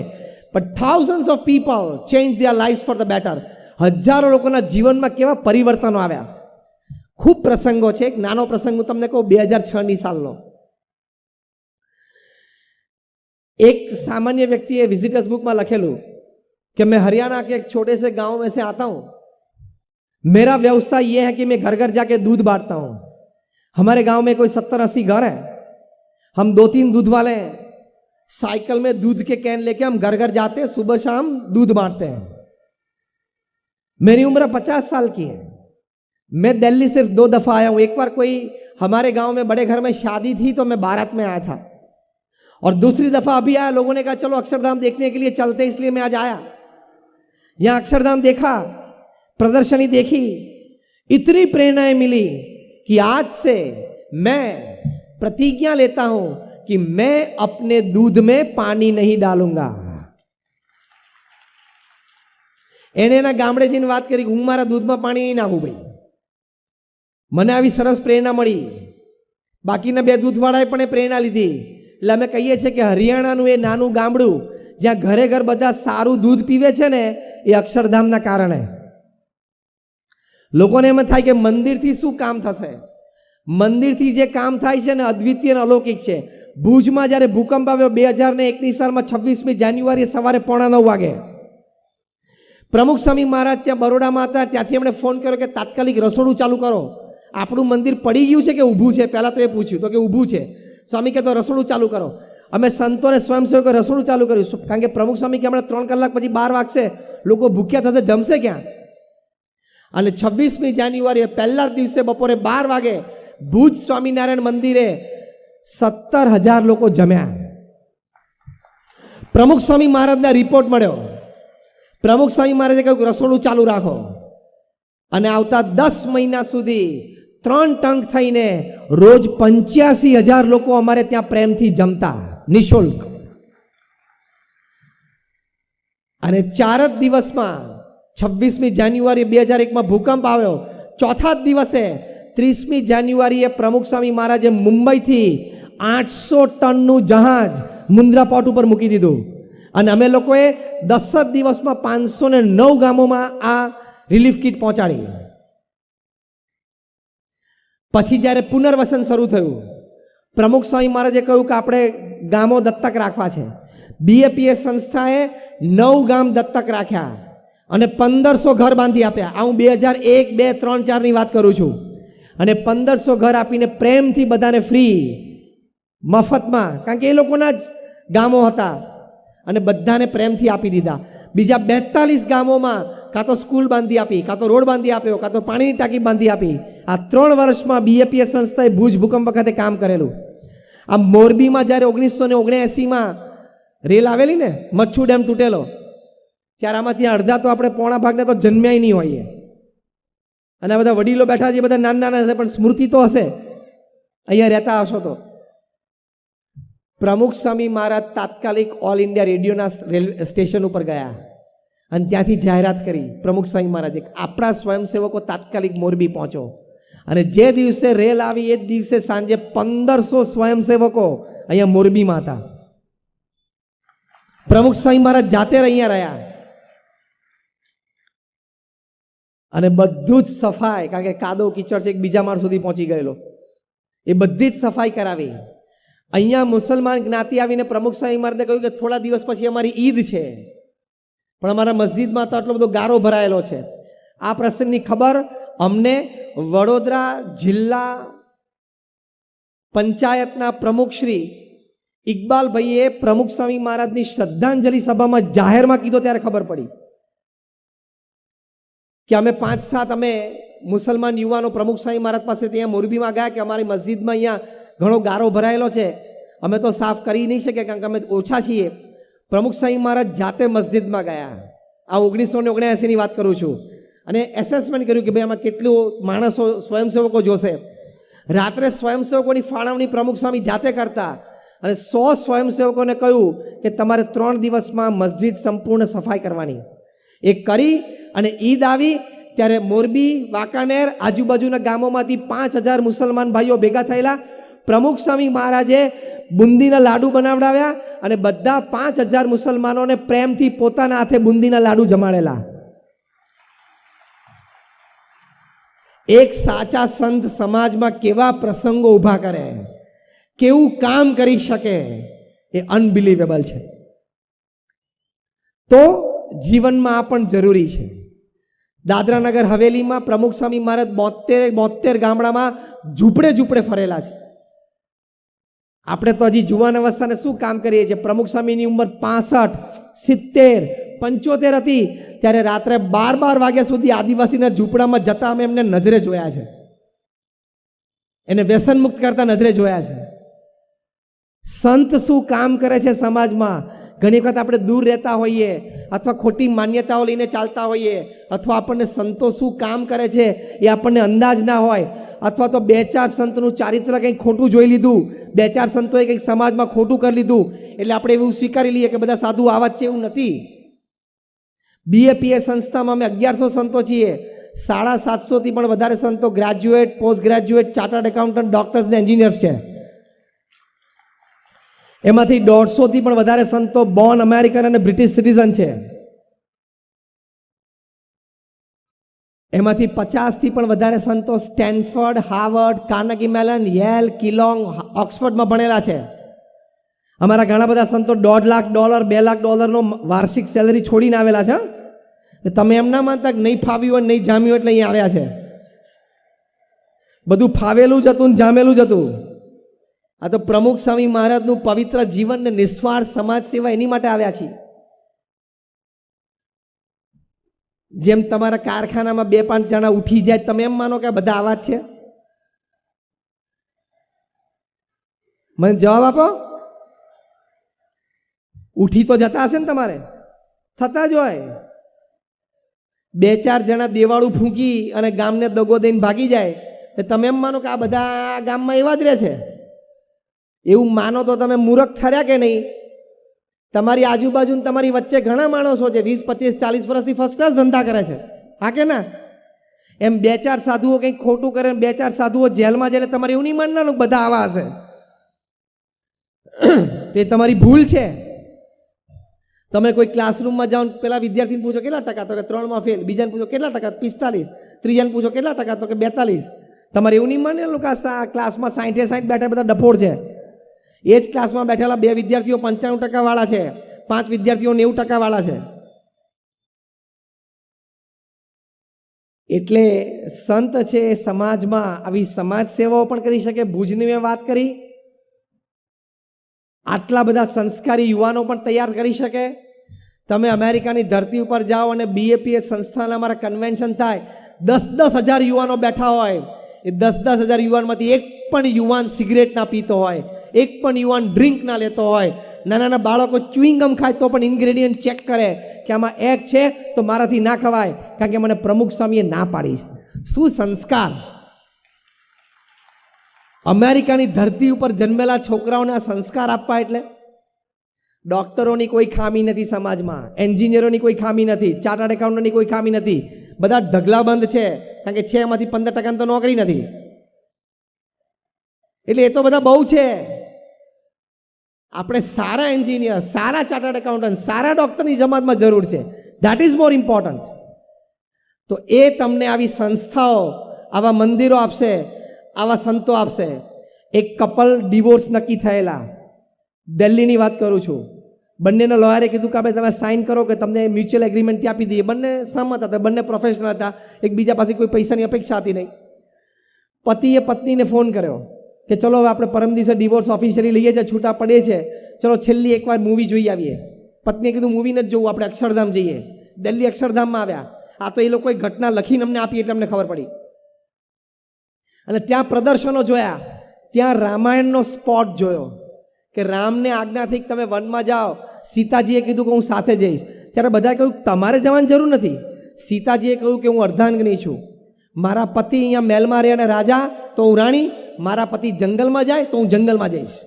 but thousands of people change their lives for the better. હજારો લોકોના જીવનમાં કેવા પરિવર્તનો આવ્યા. ખૂબ પ્રસંગો છે. એક નાનો પ્રસંગ હું તમને કહું, 2006ની સાલનો. એક સામાન્ય વ્યક્તિએ વિઝિટર્સ બુકમાં લખેલું कि मैं हरियाणा के एक छोटे से गांव में से आता हूं, मेरा व्यवसाय यह है कि मैं घर घर जाके दूध बांटता हूं. हमारे गांव में कोई 70-80 घर है, हम 2-3 दूध वाले हैं, साइकिल में दूध के कैन लेके हम घर घर जाते हैं, सुबह शाम दूध बांटते हैं. मेरी उम्र 50 साल की है. मैं दिल्ली सिर्फ 2 दफा आया हूं. एक बार कोई हमारे गांव में बड़े घर में शादी थी तो मैं बारात में आया था, और दूसरी दफा अभी आया. लोगों ने कहा चलो अक्षरधाम देखने के लिए चलते, इसलिए मैं आज आया. यहां अक्षरधाम देखा, प्रदर्शनी देखी, इतनी प्रेरणाएं मिली कि आज से मैं प्रतिज्ञा लेता हूं कि मैं अपने दूध में पानी नहीं डालूंगा. એને એના ગામડે જઈને વાત કરી, હું મારા દૂધમાં પાણી નહીં નાખું ભાઈ. મને આવી સરસ પ્રેરણા મળી. બાકીના 2 દૂધવાળાએ પણ એ પ્રેરણા લીધી. એટલે અમે કહીએ છીએ કે હરિયાણાનું એ નાનું ગામડું જ્યાં ઘરે ઘર બધા સારું દૂધ પીવે છે ને, એ અક્ષરધામના કારણે. લોકોને એમ થાય કે મંદિરથી શું કામ થશે? મંદિરથી જે કામ થાય છે ને અદ્વિતીય અને અલૌકિક છે. ભુજમાં જ્યારે ભૂકંપ આવ્યો 2001ની સાલમાં 26મી જાન્યુઆરીએ સવારે 8:45 વાગે, પ્રમુખ સ્વામી મહારાજ ત્યાં બરોડામાં હતા. ત્યાંથી એમણે ફોન કર્યો કે તાત્કાલિક રસોડું ચાલુ કરો. આપણું મંદિર પડી ગયું છે કે ઊભું છે? પહેલાં તો એ પૂછ્યું, તો કે ઊભું છે. સ્વામી કે તો રસોડું ચાલુ કરો. અમે સંતોને સ્વયંસેવકો રસોડું ચાલુ કર્યું, કારણ કે પ્રમુખ સ્વામી કે હમણાં 3 કલાક પછી 12 વાગશે, લોકો ભૂખ્યા થશે, જમશે ક્યાં? અને 26મી જાન્યુઆરીએ પહેલા દિવસે બપોરે 12 વાગે ભુજ સ્વામિનારાયણ મંદિરે 17,000 લોકો જમ્યા. પ્રમુખ સ્વામી મહારાજને રિપોર્ટ મળ્યો. પ્રમુખ સ્વામી મહારાજે કહ્યું રસોડું ચાલુ રાખો, અને આવતા 10 મહિના સુધી 3 ટંક થઈને રોજ 85,000 લોકો અમારે ત્યાં પ્રેમથી જમતા નિઃશુલ્ક. અને 4 જ દિવસમાં 26મી જાન્યુઆરી 2001માં ભૂકંપ આવ્યો. ચોથા જ દિવસે 30મી જાન્યુઆરીએ પ્રમુખ સ્વામી મહારાજે મુંબઈથી 800 ટનનું જહાજ મુન્દ્રા પોર્ટ ઉપર મૂકી દીધું. અને અમે લોકોએ 10 જ દિવસમાં 509 ગામોમાં આ રિલીફ કિટ પહોંચાડી. પછી જ્યારે પુનર્વસન શરૂ થયું, પ્રમુખ સ્વામી મહારાજે કહ્યું કે આપણે ગામો દત્તક રાખવા છે. BAPS સંસ્થાએ 9 ગામ દત્તક રાખ્યા અને 1500 ઘર બાંધી આપ્યા. આ હું 2001, 2, 3, 4 ની વાત કરું છું. અને 1500 ઘર આપીને પ્રેમથી બધાને ફ્રી મફતમાં, કારણ કે એ લોકોના જ ગામો હતા, અને બધાને પ્રેમથી આપી દીધા. બીજા 42 ગામોમાં કાં તો સ્કૂલ બાંધી આપી, કાં તો રોડ બાંધી આપ્યો, કાં તો પાણીની ટાંકી બાંધી આપી. આ 3 વર્ષમાં BAPS સંસ્થાએ ભુજ ભૂકંપ વખતે કામ કરેલું. આ મોરબીમાં જ્યારે 1979માં રેલ આવેલી ને, મચ્છુ ડેમ તૂટેલો, ત્યારે આમાંથી અડધા તો આપણે પોણા ભાગને તો જન્મ્યા નહીં હોઈએ, અને આ બધા વડીલો બેઠા છે, બધા નાના નાના હશે, પણ સ્મૃતિ તો હશે, અહીંયા રહેતા હશો તો. પ્રમુખ સ્વામી મહારાજ તાત્કાલિક ઓલ ઇન્ડિયા રેડિયોના સ્ટેશન ઉપર ગયા અને ત્યાંથી જાહેરાત કરી. પ્રમુખ સ્વામી મહારાજે આપણા સ્વયંસેવકો તાત્કાલિક મોરબી પહોંચો. અને જે દિવસે રેલ આવી એ જ દિવસે સાંજે 1500 સ્વયંસેવકો અહીંયા મોરબીમાં હતા. પ્રમુખ સ્વામી મહારાજ જાતે અહીંયા રહ્યા અને બધું જ સફાઈ, કારણ કે કાદવ કીચડ છે, એક બીજા માળ સુધી પહોંચી ગયેલો, એ બધી જ સફાઈ કરાવી. અહીંયા મુસલમાન જ્ઞાતિ આવીને પ્રમુખ સ્વામી મહારાજને કહ્યું કે થોડા દિવસ પછી અમારી ઈદ છે, પણ અમારા મસ્જિદમાં તો આટલો બધો ગારો ભરાયેલો છે. આ પ્રસંગની ખબર અમને વડોદરા જિલ્લા પંચાયતના પ્રમુખ શ્રી ઇકબાલભાઈએ પ્રમુખ સ્વામી મહારાજની શ્રદ્ધાંજલિ સભામાં જાહેરમાં કીધો ત્યારે ખબર પડી કે અમે 5-7 અમે મુસલમાન યુવાનો પ્રમુખ સ્વામી મહારાજ પાસે ત્યાં મોરબીમાં ગયા કે અમારી મસ્જિદમાં અહીંયા ઘણો ગારો ભરાયેલો છે, અમે તો સાફ કરી નહીં શકીએ કારણ કે અમે ઓછા છીએ. પ્રમુખ સ્વામી મહારાજ જાતે મસ્જિદમાં ગયા. આ 1979ની વાત કરું છું. અને એસેસમેન્ટ કર્યું કે ભાઈ આમાં કેટલું માણસો સ્વયંસેવકો જોશે. રાત્રે સ્વયંસેવકોની ફાળવણી પ્રમુખ સ્વામી જાતે કરતા અને 100 સ્વયંસેવકોને કહ્યું કે તમારે 3 દિવસમાં મસ્જિદ સંપૂર્ણ સફાઈ કરવાની. એ કરી અને ઈદ આવી ત્યારે મોરબી, વાંકાનેર, આજુબાજુના ગામોમાંથી 5000 મુસલમાન ભાઈઓ ભેગા થયેલા. પ્રમુખ સ્વામી મહારાજે બુંદીના લાડુ બનાવડાવ્યા અને બધા 5000 મુસલમાનોને પ્રેમથી પોતાના હાથે બુંદીના લાડુ જમાડેલા. એક સાચા સંત સમાજમાં કેવા પ્રસંગો ઊભા કરે, કેવું કામ કરી શકે, એ અનબિલીવેબલ છે. તો જીવનમાં આ પણ જરૂરી છે. દાદરાનગર હવેલીમાં પ્રમુખ સ્વામી મહારાજ 72 ગામડામાં ઝૂંપડે ફરેલા છે. આપણે તો હજી જુવાન અવસ્થાને શું કામ કરીએ છીએ. પ્રમુખ સ્વામીની ઉંમર 65, 70, 75 હતી ત્યારે રાત્રે 12 વાગ્યા સુધી આદિવાસીના ઝૂંપડામાં જતા અમે એમને નજરે જોયા છે. એને વ્યસન મુક્ત કરતા નજરે જોયા છે. સંત શું કામ કરે છે સમાજમાં. ઘણી વખત આપણે દૂર રહેતા હોઈએ અથવા ખોટી માન્યતાઓ લઈને ચાલતા હોઈએ, અથવા આપણને સંતો શું કામ કરે છે એ આપણને અંદાજ ના હોય, અથવા તો 2-4 સંતનું ચારિત્ર કંઈક ખોટું જોઈ લીધું, 2-4 સંતોએ કંઈક સમાજમાં ખોટું કરી લીધું એટલે આપણે એવું સ્વીકારી લઈએ કે બધા સાધુ આવા જ છે. એવું નથી. BAPS સંસ્થામાં અમે 1100 સંતો છીએ. 750 થી પણ વધારે સંતો graduate, post graduate, chartered accountant, doctors ને એન્જિનિયર્સ છે. એમાંથી 150 થી પણ વધારે સંતો બોર્ન અમેરિકન અને બ્રિટિશ સિટીઝન છે. એમાંથી 50 થી પણ વધારે સંતો Stanford, Harvard, Carnegie melon, Yale, Keylong, ઓક્સફર્ડમાં ભણેલા છે. અમારા ઘણા બધા સંતો $1.5 લાખ, $2 લાખ વાર્ષિક સેલરી છોડીને આવેલા છે. તમે એમ ના માનતા કે નહીં ફાવ્યું હોય, નહીં જામ્યું એટલે અહીંયા આવ્યા છે. બધું ફાવેલું જ હતું ને જામેલું જ હતું. આ તો પ્રમુખ સ્વામી મહારાજનું પવિત્ર જીવન ને નિસ્વાર્થ સમાજ સેવા એની માટે આવ્યા છીએ. જેમ તમારા કારખાનામાં 2-5 જણા ઉઠી જાય તમે એમ માનો કે બધા આવા જ છે? મને જવાબ આપો. ઉઠી તો જતા હશે ને તમારે, થતા જ હોય. 2-4 જણા દેવાળું ફૂંકી અને ગામને દગો દઈને ભાગી જાય તો તમે એમ માનો કે આ બધા ગામમાં એવા જ રહે છે. એવું માનો તો તમે મૂર્ખ થયા કે નહીં? તમારી આજુબાજુ તમારી વચ્ચે ઘણા માણસો છે 20, 25, 40 વર્ષથી ફર્સ્ટ ક્લાસ ધંધા કરે છે, હા કે ના? એમ 2-4 સાધુઓ કંઈક ખોટું કરે, 2-4 સાધુઓ જેલમાં જાય, તમારે એવું નહીં માનવાનું બધા આવા હશે. તે તમારી ભૂલ છે. તમે કોઈ ક્લાસરૂમમાં જાઓ, પેલા વિદ્યાર્થીને પૂછો કેટલા ટકા, તો કે 3માં ફેલ. બીજાને પૂછો કેટલા ટકા, 45. ત્રીજાને પૂછો કેટલા ટકા, તો કે 42. તમારે એવું નહીં માનેલું કે આ ક્લાસમાં 60 બેઠા બધા ડફોડ છે. એ જ ક્લાસમાં બેઠેલા 2 વિદ્યાર્થીઓ 95% વાળા છે, 5 વિદ્યાર્થીઓ 90% વાળા છે. એટલે સંત છે સમાજમાં આવી સમાજ સેવાઓ પણ કરી શકે. ભુજની મેં વાત કરી, આટલા બધા સંસ્કારી યુવાનો પણ તૈયાર કરી શકે. તમે અમેરિકાની ધરતી ઉપર જાઓ અને BAPS સંસ્થાના અમારા કન્વેન્શન થાય, 10,000 યુવાનો બેઠા હોય. એ 10,000 યુવાનમાંથી એક પણ યુવાન સિગરેટ ના પીતો હોય, એક પણ યુવાન ડ્રિંક ના લેતો હોય. નાના બાળકો ચ્યુઇંગમ ખાય તો પણ ઇન્ગ્રેડિયન્ટ ચેક કરે કે આમાં એક છે તો મારાથી ના ખવાય, કારણ કે મને પ્રમુખ સ્વામીએ ના પાડી છે. શું સંસ્કાર! અમેરિકાની ધરતી ઉપર જન્મેલા છોકરાઓને આ સંસ્કાર આપવા. એટલે ડોક્ટરોની કોઈ ખામી નથી સમાજમાં, એન્જિનિયરોની કોઈ ખામી નથી, ચાર્ટર્ડ એકાઉન્ટન્ટની કોઈ ખામી નથી. બધા ઢગલાબંધ છે, કારણ કે 6માંથી 15% તો નોકરી નથી. એટલે એ તો બધા બહુ છે. આપણે સારા એન્જિનિયર, સારા ચાર્ટર્ડ એકાઉન્ટન્ટ, સારા ડોક્ટરની સમાજમાં જરૂર છે. That is more important. તો એ તમને આવી સંસ્થાઓ, આવા મંદિરો આપશે, આવા સંતો આપશે. એક કપલ ડિવોર્સ નક્કી થયેલા, દિલ્હીની વાત કરું છું. બંનેના લોયરે કીધું કે આપણે તમે સાઇન કરો કે તમને મ્યુચ્યુઅલ એગ્રીમેન્ટથી આપી દઈએ. બંને સહમત હતા, બંને પ્રોફેશનલ હતા, એકબીજા પાસે કોઈ પૈસાની અપેક્ષા હતી નહીં. પતિએ પત્નીને ફોન કર્યો કે ચલો હવે આપણે પરમ દિવસે ડિવોર્સ ઓફિશિયલી લઈએ છીએ, છૂટા પડે છે, ચલો છેલ્લી એકવાર મૂવી જોઈ આવીએ. પત્નીએ કીધું મૂવી નથી જોવું, આપણે અક્ષરધામ જઈએ. દિલ્હી અક્ષરધામમાં આવ્યા. આ તો એ લોકોએ ઘટના લખીને અમને આપી એટલે અમને ખબર પડી. અને ત્યાં પ્રદર્શનો જોયા, ત્યાં રામાયણનો સ્પોટ જોયો કે રામને આજ્ઞાથી તમે વનમાં જાઓ. સીતાજીએ કીધું કે હું સાથે જઈશ, ત્યારે બધાએ કહ્યું તમારે જવાની જરૂર નથી. સીતાજીએ કહ્યું કે હું અર્ધાંગની છું, મારા પતિ અહીંયા મહેલમાં રહે અને રાજા તો હું રાણી, મારા પતિ જંગલમાં જાય તો હું જંગલમાં જઈશ.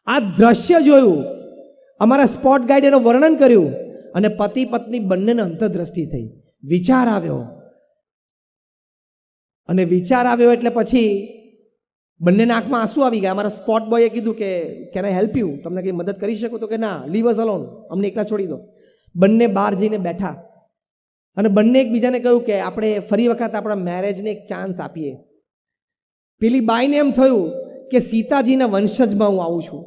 આ દ્રશ્ય જોયું, અમારા સ્પોટ ગાઈડ એનું વર્ણન કર્યું અને પતિ પત્ની બંનેને અંતરદ્રષ્ટિ થઈ. વિચાર આવ્યો, અને વિચાર આવ્યો એટલે પછી બંનેના આંખમાં આંસુ આવી ગયા. અમારા સ્પોટ બોયે કીધું કે કેન આઈ હેલ્પ યુ, તમને કંઈ મદદ કરી શકું? તો કે ના, લીવ અસ અલોન, અમને એકલા છોડી દો. બંને બહાર જઈને બેઠા અને બંને એકબીજાને કહ્યું કે આપણે ફરી વખત આપણા મેરેજને એક ચાન્સ આપીએ. પેલી બાઈને એમ થયું કે સીતાજીના વંશજમાં હું આવું છું,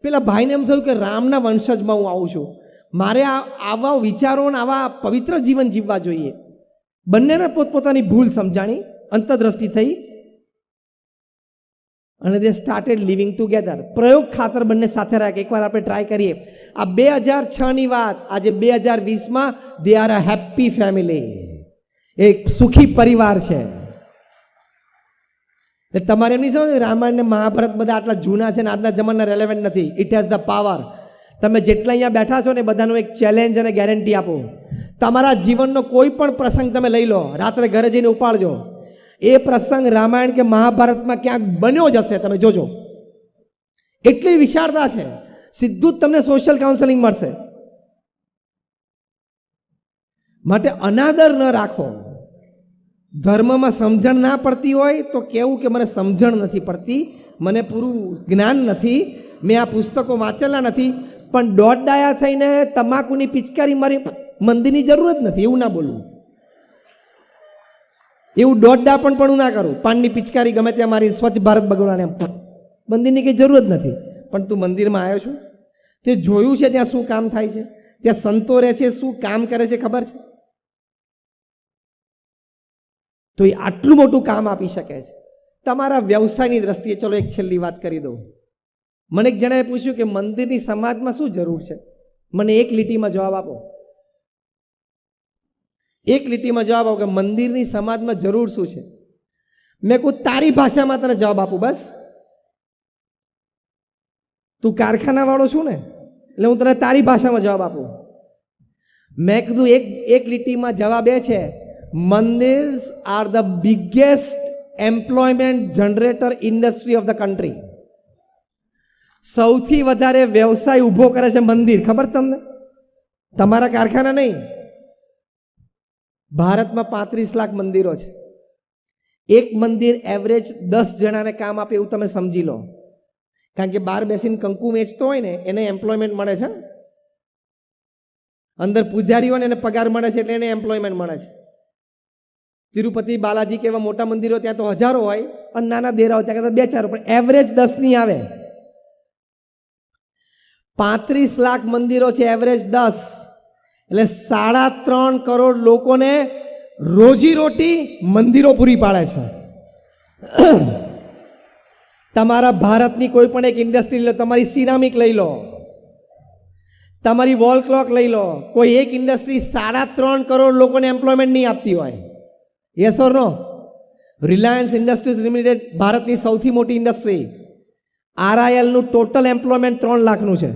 પેલા ભાઈને એમ થયું કે રામના વંશજમાં હું આવું છું. મારે આવા વિચારો અને આવા પવિત્ર જીવન જીવવા જોઈએ. બંનેને પોતપોતાની ભૂલ સમજાણી, અંતરદ્રષ્ટિ થઈ અને દે સ્ટાર્ટેડ લિવિંગ ટુગેધર. પ્રયોગ ખાતર બંને સાથે રહ્યા કે એકવાર આપણે ટ્રાય કરીએ. આ 2006ની વાત, આજે 2020માં they are a happy family, એક સુખી પરિવાર છે. તમારે એમ નહીં સમજ રામાયણ ને મહાભારત બધા આટલા જૂના છે ને આજના જમાના રેલેવન્ટ નથી. It has the power. તમે જેટલા અહીંયા બેઠા છો ને બધાનું એક ચેલેન્જ અને ગેરંટી આપો. તમારા જીવનનો કોઈ પણ પ્રસંગ તમે લઈ લો, રાત્રે ઘરે જઈને ઉપાડજો, એ પ્રસંગ રામાયણ કે મહાભારતમાં ક્યાંક બન્યો જ હશે, તમે જોજો. એટલી વિશાળતા છે. સીધું જ તમને સોશિયલ કાઉન્સેલિંગ મળશે. માટે અનાદર ન રાખો. ધર્મમાં સમજણ ના પડતી હોય તો કેવું કે મને સમજણ નથી પડતી, મને પૂરું જ્ઞાન નથી, મેં આ પુસ્તકો વાંચેલા નથી. પણ દોડડાયા થઈને તમાકુની પિચકારી મારી મંદિરની જરૂર જ નથી એવું ના બોલવું. એવું દોડડા પણ હું ના કરું. પાનની પિચકારી ગમે ત્યાં મારી સ્વચ્છ ભારત બગડવાને મંદિરની કંઈ જરૂર જ નથી. પણ તું મંદિરમાં આવ્યો છું, તે જોયું છે ત્યાં શું કામ થાય છે, ત્યાં સંતો રહે છે, શું કામ કરે છે ખબર છે? તો એ આટલું મોટું કામ આપી શકે છે. તમારા વ્યવસાયની દ્રષ્ટિએ ચલો એક છેલ્લી વાત કરી દઉં. મને એક જણાએ પૂછ્યું કે મંદિરની સમાજમાં શું જરૂર છે? મને એક લીટીમાં જવાબ આપો. એક લીટીમાં જવાબ આપો કે મંદિરની સમાજમાં જરૂર શું છે. મેં કહું તારી ભાષામાં તને જવાબ આપું. બસ તું કારખાના વાળો છું ને, એટલે હું તને તારી ભાષામાં જવાબ આપું. મેં કીધું એક લીટીમાં જવાબ એ છે, મંદિર are the biggest employment generator industry of the country. સૌથી વધારે વ્યવસાય ઊભો કરે છે મંદિર. ખબર તમને? તમારા કારખાના નહીં. ભારતમાં 35 લાખ મંદિરો છે. એક મંદિર એવરેજ 10 જણાને કામ આપે એવું તમે સમજી લો. કારણ કે બહાર બેસીને કંકુ વેચતો હોય ને એને એમ્પ્લોયમેન્ટ મળે છે. અંદર પૂજારીઓને એને પગાર મળે છે, એટલે એને એમ્પ્લોયમેન્ટ મળે છે. તિરુપતિ બાલાજી કે એવા મોટા મંદિરો ત્યાં તો હજારો હોય અને નાના દેરાઓ ત્યાં કદાચ 2-4, પણ એવરેજ 10 ની આવે. 35 લાખ મંદિરો છે, એવરેજ 10, એટલે 3.5 કરોડ લોકોને રોજીરોટી મંદિરો પૂરી પાડે છે. તમારા ભારતની કોઈ પણ એક ઇન્ડસ્ટ્રી લો, તમારી સિરામિક લઈ લો, તમારી વોલ ક્લોક લઈ લો, કોઈ એક ઇન્ડસ્ટ્રી 3.5 કરોડ લોકોને એમ્પ્લોયમેન્ટ નહીં આપતી હોય. Yes or no? Reliance Industries Limited ભારતની સૌથી મોટી ઇન્ડસ્ટ્રી. RIL નું ટોટલ એમ્પ્લોયમેન્ટ 3 લાખનું છે.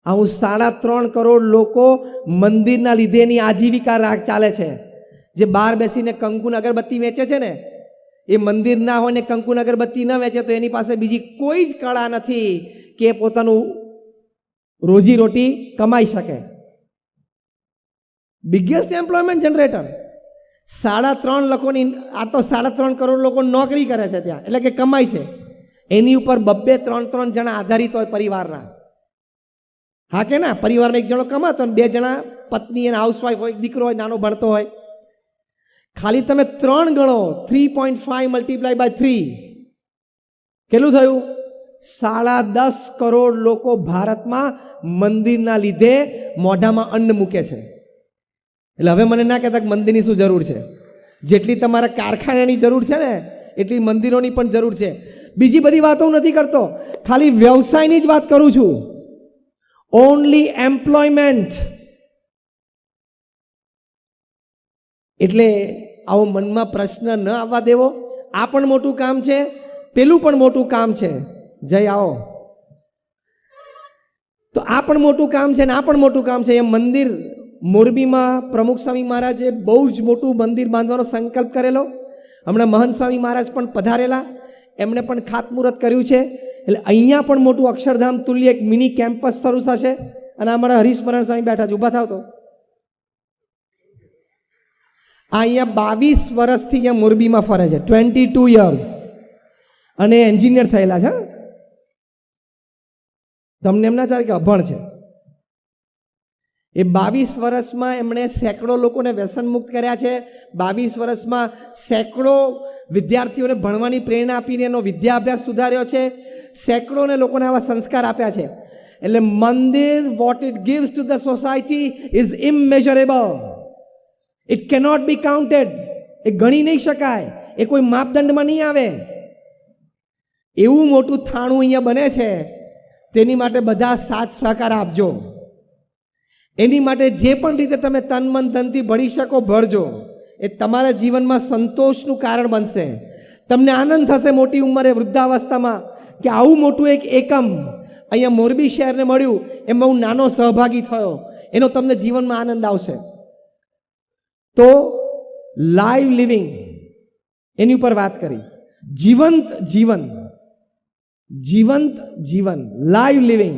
આવું 3.5 કરોડ લોકો મંદિરના લીધે એની આજીવિકા ચાલે છે. જે બહાર બેસીને કંકુન અગરબત્તી વેચે છે ને, એ મંદિર ના હોય ને કંકુન અગરબત્તી ન વેચે તો એની પાસે બીજી કોઈ જ કળા નથી કે પોતાનું રોજીરોટી કમાઈ શકે. બિગેસ્ટ એમ્પ્લોયમેન્ટ જનરેટર 3.5 લોકોની, આ તો 3.5 કરોડ લોકો નોકરી કરે છે ત્યાં, એટલે કે કમાય છે. એની ઉપર 2-3 જણા આધારિત હોય પરિવારના. હા કે ના? પરિવારમાં એક જણો કમાતો અને 2 જણા પત્ની અને હાઉસવાઈફ હોય, દીકરો હોય નાનો ભણતો હોય. ખાલી તમે 3 ગણો, 3.5 મલ્ટીપ્લાય બાય 3 કેટલું થયું? 10.5 કરોડ લોકો ભારતમાં મંદિરના લીધે મોઢામાં અન્ન મૂકે છે. એટલે હવે મને ના કહેતા કે મંદિરની શું જરૂર છે. જેટલી તમારા કારખાનાની જરૂર છે ને એટલી મંદિરોની પણ જરૂર છે. બીજી બધી વાતો નથી કરતો, ખાલી વ્યવસાયની જ વાત કરું છું. Only employment. એટલે આવો મનમાં પ્રશ્ન ન આવવા દેવો. આ પણ મોટું કામ છે, પેલું પણ મોટું કામ છે. જય આવો. તો આ પણ મોટું કામ છે ને આ પણ મોટું કામ છે. એમ મંદિર મોરબીમાં પ્રમુખ સ્વામી મહારાજે બહુ જ મોટું મંદિર બાંધવાનો સંકલ્પ કરેલો. હમણાં મહંત સ્વામી મહારાજ પણ પધારેલા, એમણે પણ ખાતમુહૂર્ત કર્યું છે. એટલે અહીંયા પણ મોટું અક્ષરધામ તુલ્ય એક મિની કેમ્પસ શરૂ થશે. અને અમારા હરીશમરણ સ્વામી બેઠા છે, ઊભા થાવ તો. આ અહીંયા 22 વર્ષથી અહીંયા મોરબીમાં ફરે છે, 22 યર્સ, અને એન્જિનિયર થયેલા છે. તમને એમ ના ચાલે કે અભણ છે. એ 22 વર્ષમાં એમણે સેંકડો લોકોને વ્યસન મુક્ત કર્યા છે. 22 વર્ષમાં સેંકડો વિદ્યાર્થીઓને ભણવાની પ્રેરણા આપીને એનો વિદ્યાભ્યાસ સુધાર્યો છે. સેંકડોને લોકોને આવા સંસ્કાર આપ્યા છે. એટલે મંદિર, what it gives to the society is immeasurable. It cannot be counted. એ ગણી નહીં શકાય, એ કોઈ માપદંડમાં નહીં આવે. એવું મોટું થાણું અહીંયા બને છે. તેની માટે બધા સાથ સહકાર આપજો. એની માટે જે પણ રીતે તમે તન મન ધનથી ભળી શકો ભળજો. એ તમારા જીવનમાં સંતોષનું કારણ બનશે. તમને આનંદ થશે મોટી ઉંમરે, વૃદ્ધાવસ્થામાં, કે આવું મોટું એક એકમ અહીંયા મોરબી શહેરને મળ્યું, એમાં હું નાનો સહભાગી થયો. એનો તમને જીવનમાં આનંદ આવશે. તો લાઈવ લિવિંગ એની ઉપર વાત કરી. જીવંત જીવન, જીવંત જીવન, લાઈવ લિવિંગ.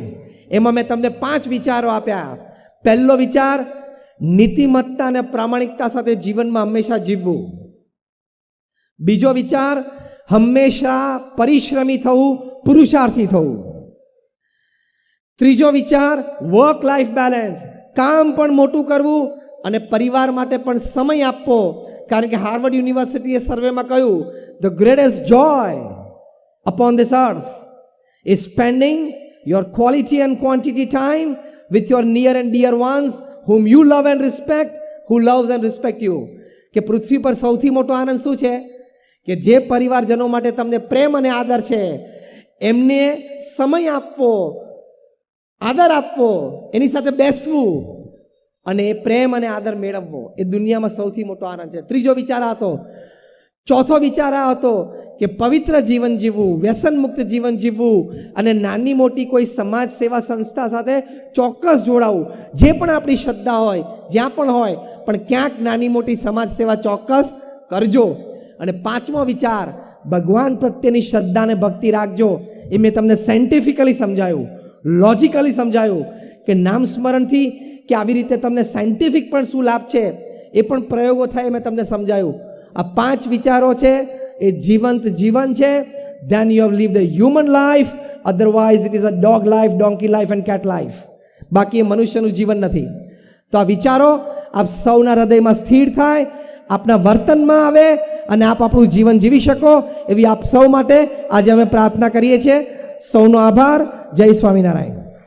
એમાં મેં તમને 5 વિચારો આપ્યા. પહેલો વિચાર, નીતિમત્તા અને પ્રામાણિકતા સાથે જીવનમાં હંમેશા જીવવું. બીજો વિચાર, હંમેશા પરિશ્રમી થવું, પુરુષાર્થી થવું. ત્રીજો વિચાર, વર્ક લાઈફ બેલેન્સ, કામ પણ મોટું કરવું અને પરિવાર માટે પણ સમય આપવો. કારણ કે હાર્વર્ડ યુનિવર્સિટીએ સર્વેમાં કહ્યું, the greatest Joy upon this earth is spending your quality and quantity time with your near and dear ones whom you love and respect, who loves and respect you. કે પૃથ્વી પર સૌથી મોટો આનંદ શું છે? કે જે પરિવારજનો માટે તમને પ્રેમ અને આદર છે એમને સમય આપવો, આદર આપવો, એની સાથે બેસવું અને એ પ્રેમ અને આદર મેળવવો. એ દુનિયામાં સૌથી મોટો આનંદ છે. ત્રીજો વિચાર હતો, ચોથો વિચાર આ હતો કે પવિત્ર જીવન જીવવું, વ્યસન મુક્ત જીવન જીવવું અને નાની મોટી કોઈ સમાજ સેવા સંસ્થા સાથે ચોક્કસ જોડાવું. જે પણ આપણી શ્રદ્ધા હોય, જ્યાં પણ હોય, પણ ક્યાંક નાની મોટી સમાજ સેવા ચોક્કસ કરજો. અને પાંચમો વિચાર, ભગવાન પ્રત્યેની શ્રદ્ધા અને ભક્તિ રાખજો. એ મેં તમને સાયન્ટિફિકલી સમજાયું, લોજિકલી સમજાયું કે નામ સ્મરણથી કે આવી રીતે તમને સાયન્ટિફિક પણ શું લાભ છે એ પણ પ્રયોગો થાય મેં તમને સમજાયું. આ 5 વિચારો છે એ જીવંત જીવન છે. Then you have lived a human life, otherwise it is a dog life, donkey life and cat life. બાકી એ મનુષ્યનું જીવન નથી. તો આ વિચારો આપ સૌના હૃદયમાં સ્થિર થાય, આપના વર્તનમાં આવે અને આપ આપણું જીવન જીવી શકો એવી આપ સૌ માટે આજે અમે પ્રાર્થના કરીએ છીએ. સૌનો આભાર. જય સ્વામિનારાયણ.